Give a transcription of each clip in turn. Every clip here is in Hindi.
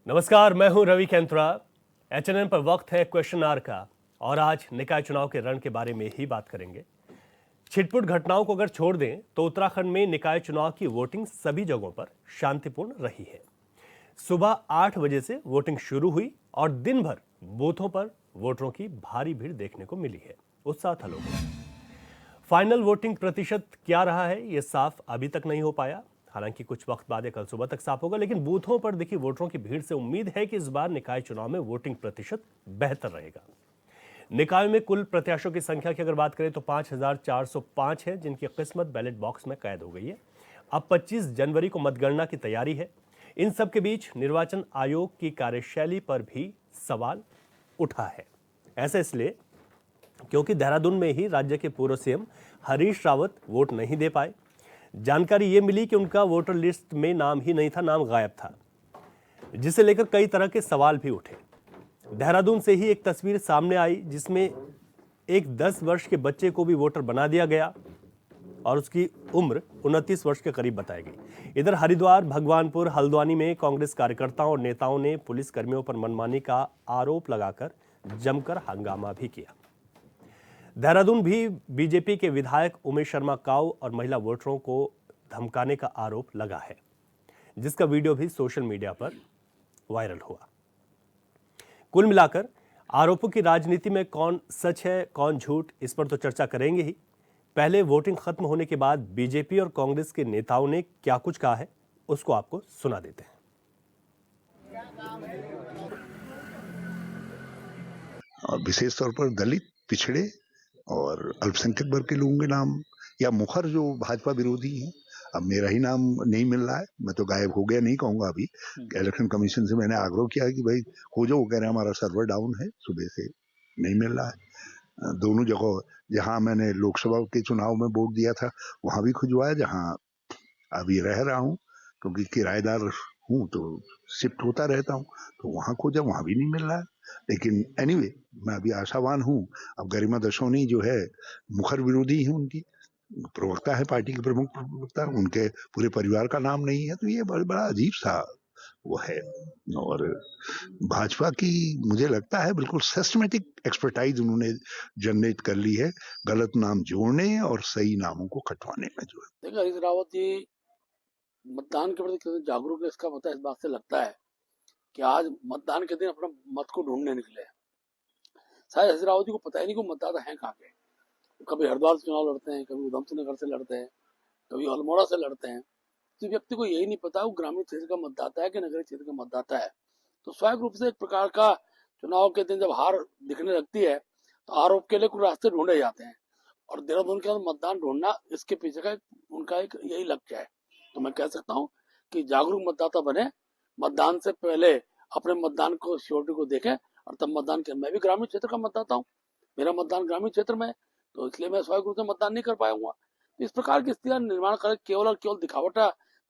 नमस्कार, मैं हूं रवि कैंत्रा। एचएनएन पर वक्त है क्वेश्चन आवर का और आज निकाय चुनाव के रण के बारे में ही बात करेंगे। छिटपुट घटनाओं को अगर छोड़ दें तो उत्तराखंड में निकाय चुनाव की वोटिंग सभी जगहों पर शांतिपूर्ण रही है। सुबह 8 बजे से वोटिंग शुरू हुई और दिन भर बूथों पर वोटरों की भारी भीड़ देखने को मिली है। उत्साह था लोगों में। फाइनल वोटिंग प्रतिशत क्या रहा है ये साफ अभी तक नहीं हो पाया। हालांकि कुछ वक्त बाद या कल सुबह तक साफ होगा, लेकिन बूथों पर दिखी वोटरों की भीड़ से उम्मीद है कि इस बार निकाय चुनाव में वोटिंग प्रतिशत बेहतर रहेगा। निकाय में कुल प्रत्याशियों की संख्या की अगर बात करें तो 5,405 है, जिनकी किस्मत बैलेट बॉक्स में कैद हो गई है। अब 25 जनवरी को मतगणना की तैयारी है। इन सब के बीच निर्वाचन आयोग की कार्यशैली पर भी सवाल उठा है। ऐसा इसलिए क्योंकि देहरादून में ही राज्य के पूर्व सीएम हरीश रावत वोट नहीं दे पाए। जानकारी ये मिली कि उनका वोटर लिस्ट में नाम ही नहीं था, नाम गायब था, जिसे लेकर कई तरह के सवाल भी उठे। देहरादून से ही एक तस्वीर सामने आई जिसमें एक 10 वर्ष के बच्चे को भी वोटर बना दिया गया और उसकी उम्र 29 वर्ष के करीब बताई गई। इधर हरिद्वार, भगवानपुर, हल्द्वानी में कांग्रेस कार्यकर्ताओं और नेताओं ने पुलिस कर्मियों पर मनमानी का आरोप लगाकर जमकर हंगामा भी किया। देहरादून भी बीजेपी के विधायक उमेश शर्मा काऊ और महिला वोटरों को धमकाने का आरोप लगा है, जिसका वीडियो भी सोशल मीडिया पर वायरल हुआ। कुल मिलाकर आरोपों की राजनीति में कौन सच है कौन झूठ, इस पर तो चर्चा करेंगे ही। पहले वोटिंग खत्म होने के बाद बीजेपी और कांग्रेस के नेताओं ने क्या कुछ कहा है, उसको आपको सुना देते हैं। और विशेष तौर पर दलित, पिछड़े और अल्पसंख्यक वर्ग के लोगों के नाम या मुखर जो भाजपा विरोधी हैं, अब मेरा ही नाम नहीं मिल रहा है। मैं तो गायब हो गया नहीं कहूंगा। अभी इलेक्शन कमीशन से मैंने आग्रह किया कि भाई हो जाओ, कह रहे हैं हमारा सर्वर डाउन है, सुबह से नहीं मिल रहा है। दोनों जगह जहां मैंने लोकसभा के चुनाव में वोट दिया था वहां भी खुजवाया, जहां अभी रह रहा हूँ क्योंकि किराएदार हूँ तो शिफ्ट होता रहता हूँ, तो वहां खोजा, वहां भी नहीं मिल रहा है। लेकिन एनीवे मैं अभी आशावान हूँ। अब गरिमा दशोनी जो है मुखर विरोधी है, उनकी प्रवक्ता है, पार्टी के प्रमुख प्रवक्ता, उनके पूरे परिवार का नाम नहीं है, तो ये बड़ा अजीब सा वो है। और भाजपा की मुझे लगता है बिल्कुल सिस्टमेटिक एक्सपर्टाइज उन्होंने जनरेट कर ली है, गलत नाम जोड़ने और सही नामों को कटवाने में। जो है देखिए, हरीश रावत जी मतदान के प्रति कितने जागरूक है इसका पता इस बात से लगता है कि आज मतदान के दिन अपना मत को ढूंढने निकले। शायद हरीश रावत जी को पता ही नहीं कि मतदाता है कहाँ के। कभी हरिद्वार से चुनाव लड़ते हैं, कभी उधमसिंह नगर से लड़ते हैं, कभी अल्मोड़ा से लड़ते हैं। किसी व्यक्ति को यही नहीं पता वो ग्रामीण क्षेत्र का मतदाता है कि नगरीय क्षेत्र का मतदाता है। तो स्वाभाविक रूप से एक प्रकार का चुनाव के दिन जब हार दिखने लगती है तो आरोप के लिए कुछ रास्ते ढूंढे जाते हैं। और देहरादून के अंदर मतदान ढूंढना इसके पीछे का उनका एक यही लक्ष्य है। तो मैं कह सकता हूँ कि जागरूक मतदाता बने, मतदान से पहले अपने मतदान को सिक्योरिटी को देखें और तब मतदान करें। मैं भी ग्रामीण क्षेत्र का मतदाता हूँ, मेरा मतदान ग्रामीण क्षेत्र में है, तो इसलिए मैं स्वाभाविक रूप से मतदान नहीं कर पाऊंगा। तो इस प्रकार की स्थितियां निर्माण कर केवल और केवल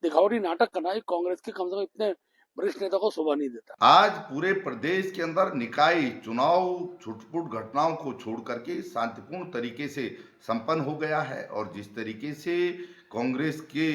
दिखावटी नाटक करना ही कांग्रेस के कम से कम इतने वरिष्ठ नेता को शोभा नहीं देता। आज पूरे प्रदेश के अंदर निकाय चुनाव छुटपुट घटनाओं को छोड़ करके शांतिपूर्ण तरीके से संपन्न हो गया है और जिस तरीके से कांग्रेस के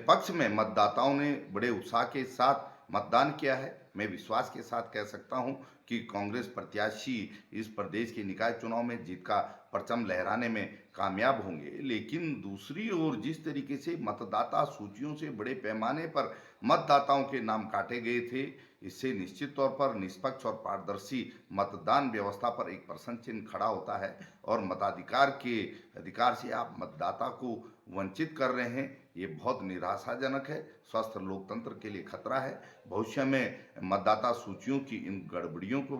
पक्ष में मतदाताओं ने बड़े उत्साह के साथ मतदान किया है, मैं विश्वास के साथ कह सकता हूं कि कांग्रेस प्रत्याशी इस प्रदेश के निकाय चुनाव में जीत का परचम लहराने में कामयाब होंगे। लेकिन दूसरी ओर जिस तरीके से मतदाता सूचियों से बड़े पैमाने पर मतदाताओं के नाम काटे गए थे, इससे निश्चित तौर पर निष्पक्ष और पारदर्शी मतदान व्यवस्था पर एक प्रश्न चिन्ह खड़ा होता है और मताधिकार के अधिकार से आप मतदाता को वंचित कर रहे हैं। ये बहुत निराशाजनक है, स्वस्थ लोकतंत्र के लिए खतरा है। भविष्य में मतदाता सूचियों की इन गड़बड़ियों को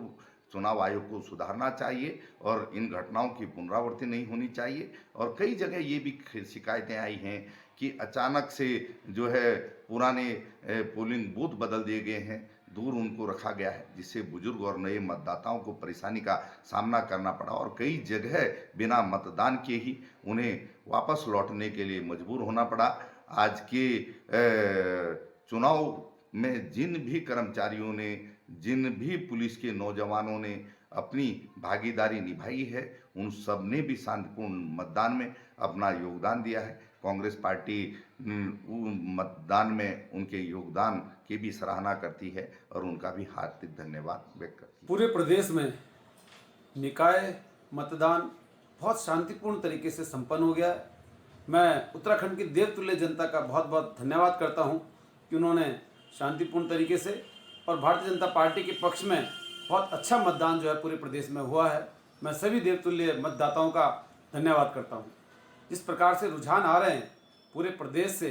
चुनाव आयोग को सुधारना चाहिए और इन घटनाओं की पुनरावृत्ति नहीं होनी चाहिए। और कई जगह ये भी शिकायतें आई हैं कि अचानक से जो है पुराने पोलिंग बूथ बदल दिए गए हैं, दूर उनको रखा गया है, जिससे बुजुर्ग और नए मतदाताओं को परेशानी का सामना करना पड़ा और कई जगह बिना मतदान के ही उन्हें वापस लौटने के लिए मजबूर होना पड़ा। आज के चुनाव में जिन भी कर्मचारियों ने, जिन भी पुलिस के नौजवानों ने अपनी भागीदारी निभाई है, उन सब ने भी शांतिपूर्ण मतदान में अपना योगदान दिया है। कांग्रेस पार्टी मतदान में उनके योगदान की भी सराहना करती है और उनका भी हार्दिक धन्यवाद व्यक्त करती है। पूरे प्रदेश में निकाय मतदान बहुत शांतिपूर्ण तरीके से संपन्न हो गया है। मैं उत्तराखंड की देवतुल्य जनता का बहुत बहुत धन्यवाद करता हूं कि उन्होंने शांतिपूर्ण तरीके से और भारतीय जनता पार्टी के पक्ष में बहुत अच्छा मतदान जो है पूरे प्रदेश में हुआ है। मैं सभी देवतुल्य मतदाताओं का धन्यवाद करता हूं। जिस प्रकार से रुझान आ रहे हैं पूरे प्रदेश से,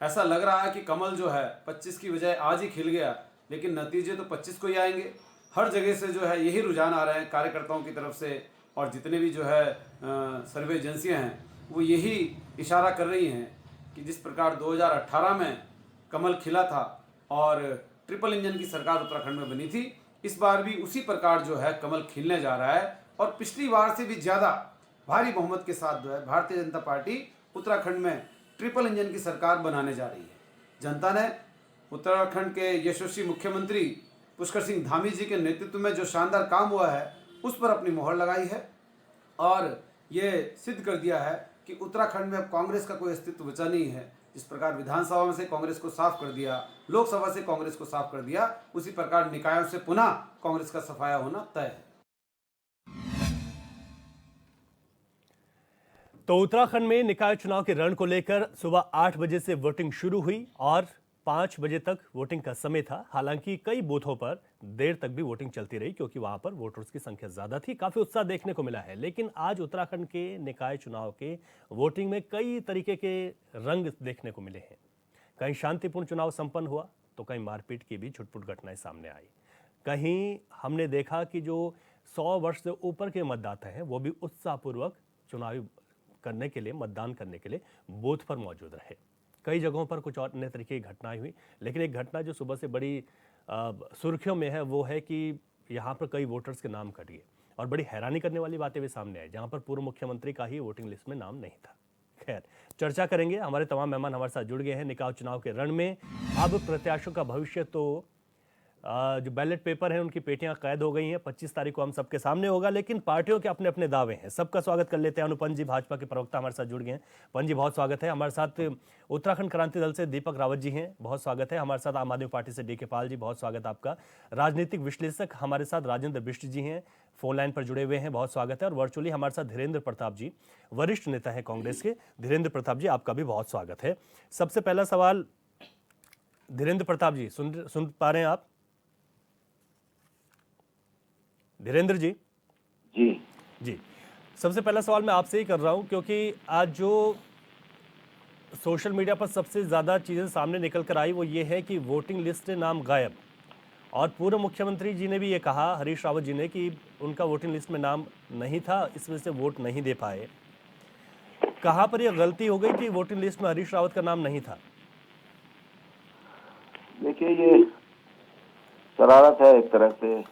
ऐसा लग रहा है कि कमल जो है 25 की बजाय आज ही खिल गया, लेकिन नतीजे तो 25 को ही आएंगे। हर जगह से जो है यही रुझान आ रहे हैं कार्यकर्ताओं की तरफ से, और जितने भी जो है सर्वे एजेंसियाँ हैं वो यही इशारा कर रही हैं कि जिस प्रकार 2018 में कमल खिला था और ट्रिपल इंजन की सरकार उत्तराखंड में बनी थी, इस बार भी उसी प्रकार जो है कमल खिलने जा रहा है और पिछली बार से भी ज़्यादा भारी बहुमत के साथ जो है भारतीय जनता पार्टी उत्तराखंड में ट्रिपल इंजन की सरकार बनाने जा रही है। जनता ने उत्तराखंड के यशस्वी मुख्यमंत्री पुष्कर सिंह धामी जी के नेतृत्व में जो शानदार काम हुआ है उस पर अपनी मोहर लगाई है और ये सिद्ध कर दिया है कि उत्तराखंड में अब कांग्रेस का कोई अस्तित्व बचा नहीं है। जिस प्रकार विधानसभा में से कांग्रेस को साफ कर दिया, लोकसभा से कांग्रेस को साफ कर दिया, उसी प्रकार निकायों से पुनः कांग्रेस का सफाया होना तय है। तो उत्तराखंड में निकाय चुनाव के रण को लेकर सुबह 8 बजे से वोटिंग शुरू हुई और 5 बजे तक वोटिंग का समय था। हालांकि कई बूथों पर देर तक भी वोटिंग चलती रही क्योंकि वहां पर वोटर्स की संख्या ज्यादा थी, काफी उत्साह देखने को मिला है। लेकिन आज उत्तराखंड के निकाय चुनाव के वोटिंग में कई तरीके के रंग देखने को मिले हैं। कहीं शांतिपूर्ण चुनाव संपन्न हुआ तो कहीं मारपीट की भी छुटपुट घटनाएं सामने आई। कहीं हमने देखा कि जो 100 वर्ष से ऊपर के मतदाता हैं वो भी उत्साहपूर्वक चुनाव करने के लिए, मतदान करने के लिए बूथ पर मौजूद रहे। कई जगहों पर कुछ और अन्य तरीके की घटनाएं हुई, लेकिन एक घटना जो सुबह से बड़ी सुर्खियों में है वो है कि यहाँ पर कई वोटर्स के नाम कट गए और बड़ी हैरानी करने वाली बातें भी सामने आई, जहाँ पर पूर्व मुख्यमंत्री का ही वोटिंग लिस्ट में नाम नहीं था। खैर, चर्चा करेंगे। हमारे तमाम मेहमान हमारे साथ जुड़ गए हैं। निकाय चुनाव के रण में अब प्रत्याशियों का भविष्य तो जो बैलेट पेपर हैं उनकी पेटियां कैद हो गई हैं। 25 तारीख को हम सबके सामने होगा, लेकिन पार्टियों के अपने अपने दावे हैं। सबका स्वागत कर लेते हैं। अनुपम जी, भाजपा के प्रवक्ता, हमारे साथ जुड़ गए हैं। पंज जी, बहुत स्वागत है। हमारे साथ उत्तराखंड क्रांति दल से दीपक रावत जी हैं, बहुत स्वागत है। हमारे साथ आम आदमी पार्टी से डी के पाल जी, बहुत स्वागत आपका। राजनीतिक विश्लेषक हमारे साथ राजेंद्र बिष्ट जी हैं, फोन लाइन पर जुड़े हुए हैं, बहुत स्वागत है। और वर्चुअली हमारे साथ धीरेन्द्र प्रताप जी, वरिष्ठ नेता है कांग्रेस के। धीरेन्द्र प्रताप जी, आपका भी बहुत स्वागत है। सबसे पहला सवाल धीरेन्द्र प्रताप जी, सुन पा रहे हैं आप? धीरेन्द्र जी जी, सबसे पहला सवाल मैं आपसे ही कर रहा हूं क्योंकि आज जो सोशल मीडिया पर सबसे ज़्यादा चीज़ें सामने निकल कर आई वो ये है कि वोटिंग लिस्ट से नाम गायब, और पूर्व मुख्यमंत्री जी ने भी ये कहा, हरीश रावत जी ने, कि उनका वोटिंग लिस्ट में नाम नहीं था, इस वजह से वोट नहीं दे पाए। कहाँ पर यह गलती हो गई कि वोटिंग लिस्ट में हरीश रावत का नाम नहीं था? देखिए, ये शरारत है एक तरह से।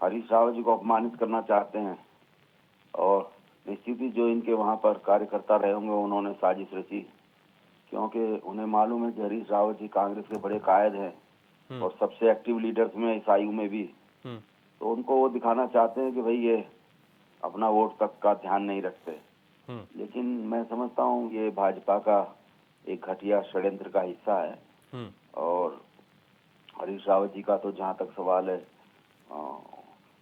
हरीश रावत जी को अपमानित करना चाहते हैं और निश्चित ही जो इनके वहां पर कार्यकर्ता रहे होंगे उन्होंने साजिश रची, क्योंकि उन्हें मालूम है कि हरीश रावत जी कांग्रेस के बड़े कायद हैं और सबसे एक्टिव लीडर्स में इस आयु में भी। तो उनको वो दिखाना चाहते हैं कि भाई ये अपना वोट तक का ध्यान नहीं रखते। लेकिन मैं समझता हूँ ये भाजपा का एक घटिया षड्यंत्र का हिस्सा है। और हरीश रावत जी का तो जहाँ तक सवाल है,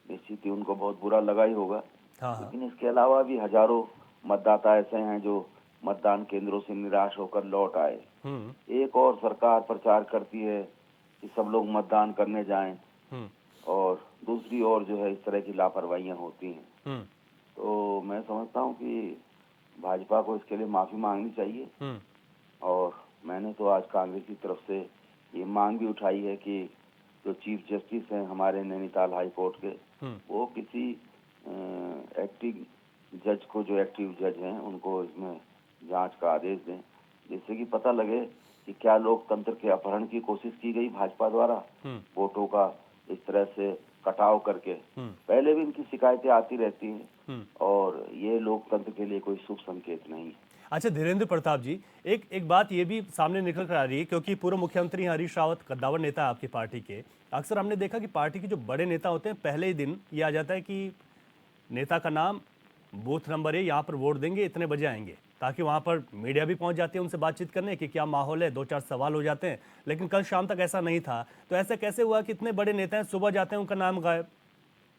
निश्चित ही उनको बहुत बुरा लगा ही होगा। लेकिन इसके अलावा भी हजारों मतदाता ऐसे हैं जो मतदान केंद्रों से निराश होकर लौट आए। एक और सरकार प्रचार करती है कि सब लोग मतदान करने जाएं, और दूसरी ओर जो है इस तरह की लापरवाहियां होती हैं। तो मैं समझता हूं कि भाजपा को इसके लिए माफी मांगनी चाहिए। और मैंने तो आज कांग्रेस की तरफ से ये मांग भी उठाई है कि जो चीफ जस्टिस हैं हमारे नैनीताल हाई कोर्ट के, वो किसी एक्टिव जज को, जो एक्टिव जज हैं, उनको इसमें जांच का आदेश दें, जिससे कि पता लगे कि क्या लोकतंत्र के अपहरण की कोशिश की गई भाजपा द्वारा वोटों का इस तरह से कटाव करके। पहले भी इनकी शिकायतें आती रहती हैं और ये लोकतंत्र के लिए कोई शुभ संकेत नहीं है। अच्छा धीरेन्द्र प्रताप जी, एक बात ये भी सामने निकल कर आ रही है, क्योंकि पूर्व मुख्यमंत्री हरीश रावत कद्दावर नेता है आपकी पार्टी के। अक्सर हमने देखा कि पार्टी के जो बड़े नेता होते हैं, पहले ही दिन ये आ जाता है कि नेता का नाम, बूथ नंबर है, यहाँ पर वोट देंगे, इतने बजे आएंगे, ताकि वहाँ पर मीडिया भी पहुँच जाती है उनसे बातचीत करने कि क्या माहौल है, 2-4 सवाल हो जाते हैं। लेकिन कल शाम तक ऐसा नहीं था। तो ऐसा कैसे हुआ कि इतने बड़े नेता हैं, सुबह जाते हैं उनका नाम गायब?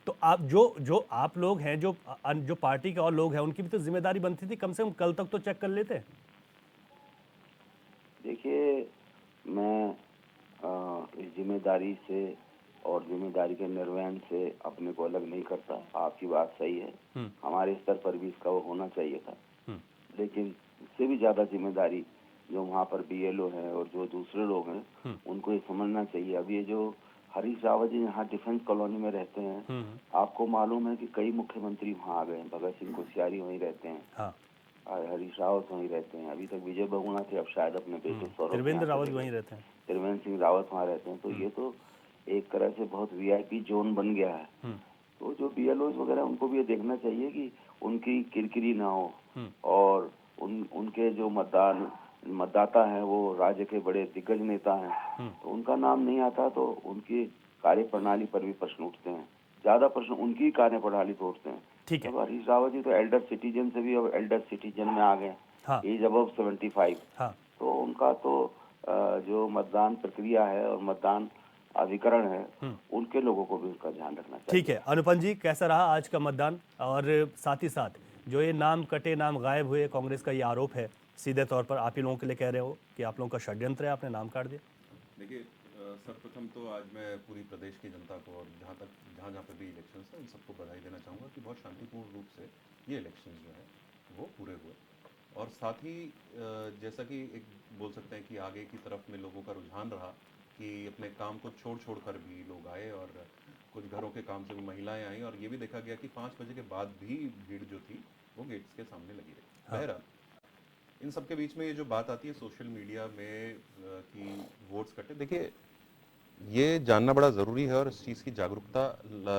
तो आप जो आप लोग हैं, जो पार्टी के और लोग हैं, उनकी भी तो जिम्मेदारी बनती थी, कम से कम कल तक तो चेक कर लेते। देखिए, मैं इस जिम्मेदारी से और जिम्मेदारी के निर्वहन से अपने को अलग नहीं करता। आपकी बात सही है, हमारे स्तर पर भी इसका वो होना चाहिए था, लेकिन इससे भी ज्यादा जिम्मेदारी जो वहाँ पर बीएलओ हैं और जो दूसरे लोग हैं उनको ये समझना चाहिए। अब ये जो हरीश रावत जी यहाँ डिफेंस कॉलोनी में रहते हैं, आपको मालूम है कि कई मुख्यमंत्री वहाँ आ गए हैं। भगत सिंह कोश्यारी वहीं रहते हैं, हाँ, हरीश रावत वहीं रहते हैं, अभी तक विजय बहुगुणा थे, अब शायद अपने बेटे सौरभ त्रिवेंद्र रावत वहीं रहते हैं। त्रिवेंद्र सिंह रावत वहाँ रहते हैं। तो ये तो एक तरह से बहुत वीआईपी जोन बन गया है। तो जो बीएलओ वगैरह उनको भी ये देखना चाहिए कि उनकी किरकिरी ना हो, और उनके जो मतदाता हैं वो राज्य के बड़े दिग्गज नेता हैं, तो उनका नाम नहीं आता तो उनकी कार्य प्रणाली पर भी प्रश्न उठते हैं। ज्यादा प्रश्न उनकी कार्य प्रणाली पर उठते हैं। ठीक है। अब हरीश रावत जी तो एल्डर सिटीजन से भी अब एल्डर सिटीजन में आ गए, हाँ, एज अबव 75। हाँ, तो उनका तो जो मतदान प्रक्रिया है और मतदान अधिकरण है, उनके लोगों को भी उसका ध्यान रखना चाहिए। ठीक है। अनुपम जी, कैसा रहा आज का मतदान? और साथ ही साथ जो ये नाम कटे, नाम गायब हुए, कांग्रेस का ये आरोप है, सीधे तौर पर आप ही लोगों के लिए कह रहे हो कि आप लोगों का षड्यंत्र है, आपने नाम काट दिया। देखिए, सर्वप्रथम तो आज मैं पूरी प्रदेश की जनता को और जहाँ जहाँ पे भी इलेक्शंस हैं, इन सबको बधाई देना चाहूँगा कि बहुत शांतिपूर्ण रूप से ये इलेक्शंस जो है वो पूरे हुए। और साथ ही जैसा कि एक बोल सकते हैं कि आगे की तरफ में लोगों का रुझान रहा कि अपने काम को छोड़ कर भी लोग आए, और कुछ घरों के काम से भी महिलाएं आई, और ये भी देखा गया कि 5 बजे के बाद भी भीड़ जो थी वो गेट्स के सामने लगी रही। बहरहाल, इन सब के बीच में ये जो बात आती है सोशल मीडिया में कि वोट्स कटे, देखिए ये जानना बड़ा ज़रूरी है और इस चीज़ की जागरूकता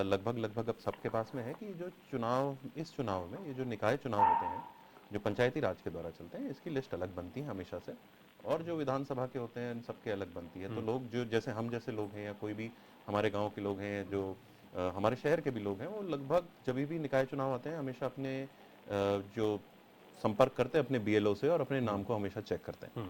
लगभग अब सबके पास में है कि जो इस चुनाव में ये जो निकाय चुनाव होते हैं, जो पंचायती राज के द्वारा चलते हैं, इसकी लिस्ट अलग बनती है हमेशा से, और जो विधानसभा के होते हैं इन सबके अलग बनती है। तो लोग जो जैसे हम जैसे लोग हैं, या कोई भी हमारे गाँव के लोग हैं, जो हमारे शहर के भी लोग हैं, वो लगभग जब भी निकाय चुनाव आते हैं हमेशा अपने जो संपर्क करते हैं अपने बीएलओ से, और अपने नाम को हमेशा चेक करते हैं।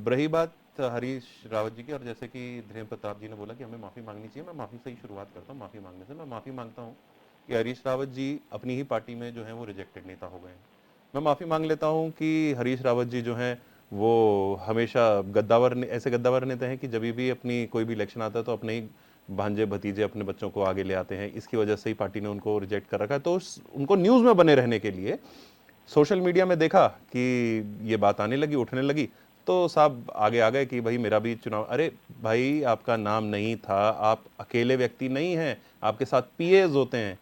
रही बात हरीश रावत जी की, और जैसे कि धीरेन्द्र प्रताप जी ने बोला कि हमें माफ़ी मांगनी चाहिए, मैं माफ़ी से ही शुरुआत करता हूँ। माफ़ी मांगने से मैं माफ़ी मांगता हूँ कि हरीश रावत जी अपनी ही पार्टी में जो है वो रिजेक्टेड नेता हो गए हैं। मैं माफ़ी मांग लेता हूँ कि हरीश रावत जी जो हैं वो हमेशा ऐसे गद्दावर नेता हैं कि जब भी अपनी कोई भी इलेक्शन आता है तो अपने ही भांजे भतीजे अपने बच्चों को आगे ले आते हैं। इसकी वजह से ही पार्टी ने उनको रिजेक्ट कर रखा है। तो उनको न्यूज़ में बने रहने के लिए सोशल मीडिया में देखा कि ये बात आने लगी, उठने लगी, तो साहब आगे आ गए कि भाई मेरा भी चुनाव। अरे भाई, आपका नाम नहीं था, आप अकेले व्यक्ति नहीं हैं, आपके साथ पीएज होते हैं।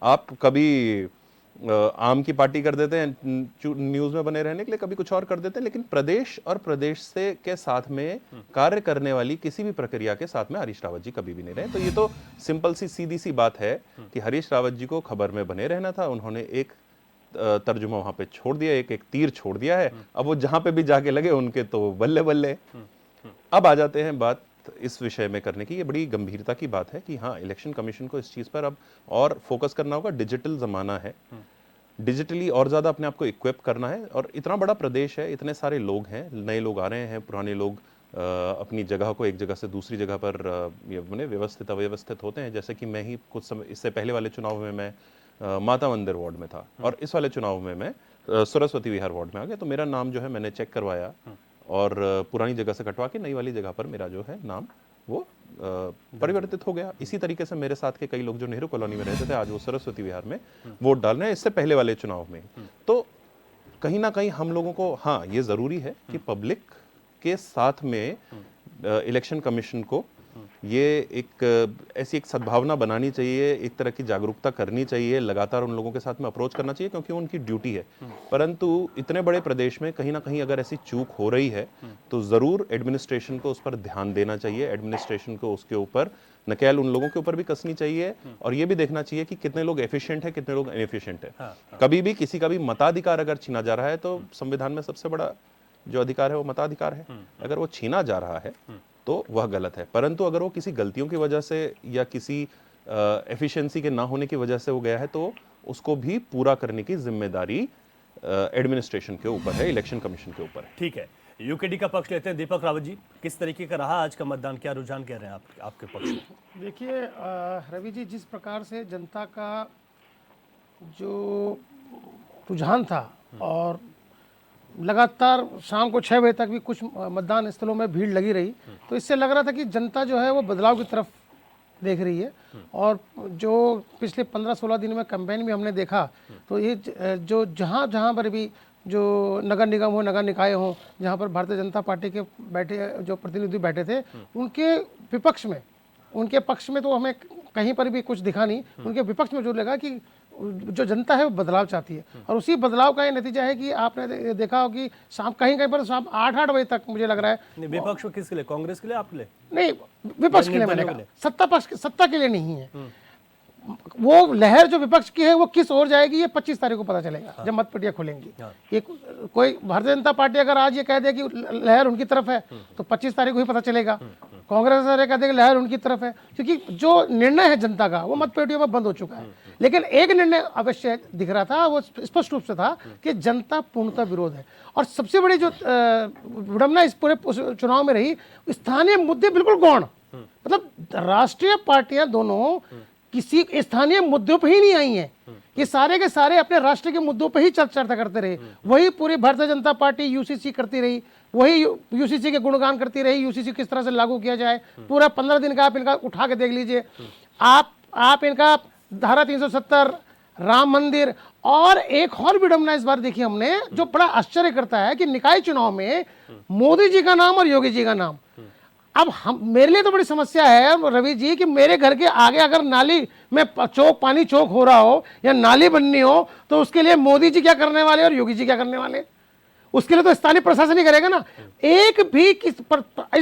आप कभी आम की पार्टी कर देते हैं न्यूज़ में बने रहने के लिए, कभी कुछ और कर देते हैं, लेकिन प्रदेश और प्रदेश से के साथ में कार्य करने वाली किसी भी प्रक्रिया के साथ में हरीश रावत जी कभी भी नहीं रहे। तो ये तो सिंपल सी सीधी सी बात है कि हरीश रावत जी को खबर में बने रहना था। उन्होंने एक तर्जुमा वहां पे छोड़ दिया, एक तीर छोड़ दिया है। अब वो जहां पे भी जाके लगे उनके तो बल्ले बल्ले। अब आ जाते हैं बात इस विषय में करने की। ये बड़ी गंभीरता की बात है कि हाँ, इलेक्शन कमीशन को इस चीज पर अब और फोकस करना होगा। डिजिटल जमाना है, डिजिटली और ज्यादा अपने आप को इक्विप करना है। और इतना बड़ा प्रदेश है, इतने सारे लोग हैं, नए लोग आ रहे हैं, पुराने लोग अपनी जगह को एक जगह से दूसरी जगह पर व्यवस्थित अव्यवस्थित होते हैं। जैसे कि मैं ही कुछ समय इससे पहले वाले चुनाव में मैं माता मंदिर वार्ड में था, और इस वाले चुनाव में मैं सरस्वती विहार वार्ड में आ गया। तो मेरा नाम जो है मैंने चेक करवाया, और पुरानी जगह से कटवा के नई वाली जगह पर मेरा जो है नाम वो परिवर्तित हो गया। इसी तरीके से मेरे साथ के कई लोग जो नेहरू कॉलोनी में रहते थे, आज वो सरस्वती विहार में वोट डाल रहे हैं, इससे पहले वाले चुनाव में। तो कहीं ना कहीं हम लोगों को हाँ, ये जरूरी है कि पब्लिक के साथ में इलेक्शन कमीशन को ये एक ऐसी एक सद्भावना बनानी चाहिए, एक तरह की जागरूकता करनी चाहिए, लगातार उन लोगों के साथ में अप्रोच करना चाहिए, क्योंकि उनकी ड्यूटी है। परंतु इतने बड़े प्रदेश में कहीं ना कहीं अगर ऐसी चूक हो रही है तो जरूर एडमिनिस्ट्रेशन को उस पर ध्यान देना चाहिए। एडमिनिस्ट्रेशन को उसके ऊपर नकेल उन लोगों के ऊपर भी कसनी चाहिए, और ये भी देखना चाहिए कि कितने लोग एफिशिएंट है, कितने लोग इनएफिशिएंट है। कभी भी किसी का भी मताधिकार अगर छीना जा रहा है, तो संविधान में सबसे बड़ा जो अधिकार है वो मताधिकार है, अगर वो छीना जा रहा है तो वह गलत है। परंतु अगर वो किसी गलतियों की वजह से या किसी एफिशिएंसी के ना होने की वजह से वो गया है, तो उसको भी पूरा करने की जिम्मेदारी एडमिनिस्ट्रेशन के ऊपर है, इलेक्शन कमीशन के ऊपर है। ठीक है, यूकेडी का पक्ष लेते हैं दीपक रावत जी। किस तरीके का रहा आज का मतदान, क्या रुझान कह रहे हैं आपके पक्ष में? देखिए रवि जी, जिस प्रकार से जनता का जो रुझान था और लगातार शाम को 6 बजे तक भी कुछ मतदान स्थलों में भीड़ लगी रही, तो इससे लग रहा था कि जनता जो है वो बदलाव की तरफ देख रही है। और जो पिछले 15-16 दिन में कैंपेन में हमने देखा, तो ये जो जहाँ पर भी जो नगर निगम हो, नगर निकाय हो, जहाँ पर भारतीय जनता पार्टी के जो प्रतिनिधि बैठे थे, उनके विपक्ष में, उनके पक्ष में तो हमें कहीं पर भी कुछ दिखा नहीं, उनके विपक्ष में जो लगा कि जो जनता है वो बदलाव चाहती है। और उसी बदलाव का ये नतीजा है कि आपने देखा हो कि शाम कहीं पर शाम 8-8 बजे तक मुझे लग रहा है। विपक्ष में किसके लिए? कांग्रेस के लिए, आपके लिए? नहीं, विपक्ष के लिए मैंने कहा, सत्ता के लिए नहीं है। वो लहर जो विपक्ष की है वो किस ओर जाएगी ये 25 तारीख को पता चलेगा, जब मतपेटियां खुलेंगी। ये कोई भारतीय जनता पार्टी अगर आज ये कह दे कि लहर उनकी तरफ है, तो 25 तारीख को ही पता चलेगा। कांग्रेस अगर कह दे कि लहर उनकी तरफ है, क्योंकि जो निर्णय है जनता का वो मतपेटियों में बंद हो चुका है। लेकिन एक निर्णय अवश्य दिख रहा था, वो स्पष्ट रूप से था कि जनता पूर्णतः विरोध है। और सबसे बड़ी जो विडंबना इस पूरे चुनाव में रही, स्थानीय मुद्दे बिल्कुल गौण, मतलब राष्ट्रीय पार्टियां दोनों किसी स्थानीय मुद्दों पे ही नहीं आई हैं। ये सारे के सारे अपने राष्ट्र के मुद्दों पे ही चर्चा करते रहे। वही पूरी भारतीय जनता पार्टी यूसीसी करती रही, वही यूसीसी के गुणगान करती रही, यूसीसी किस तरह से लागू किया जाए। पूरा 15 दिन का आप इनका उठा के देख लीजिए। आप इनका धारा 370, राम मंदिर, और एक और विडंबना इस बार देखी हमने, जो बड़ा आश्चर्य करता है कि निकाय चुनाव में मोदी जी का नाम और योगी जी का नाम। अब मेरे लिए तो बड़ी समस्या है रवि जी कि मेरे घर के आगे अगर नाली में पानी चौक हो रहा हो या नाली बननी हो, तो उसके लिए मोदी जी क्या करने वाले और योगी जी क्या करने वाले? उसके लिए तो स्थानीय प्रशासन ही करेगा ना। एक भी इस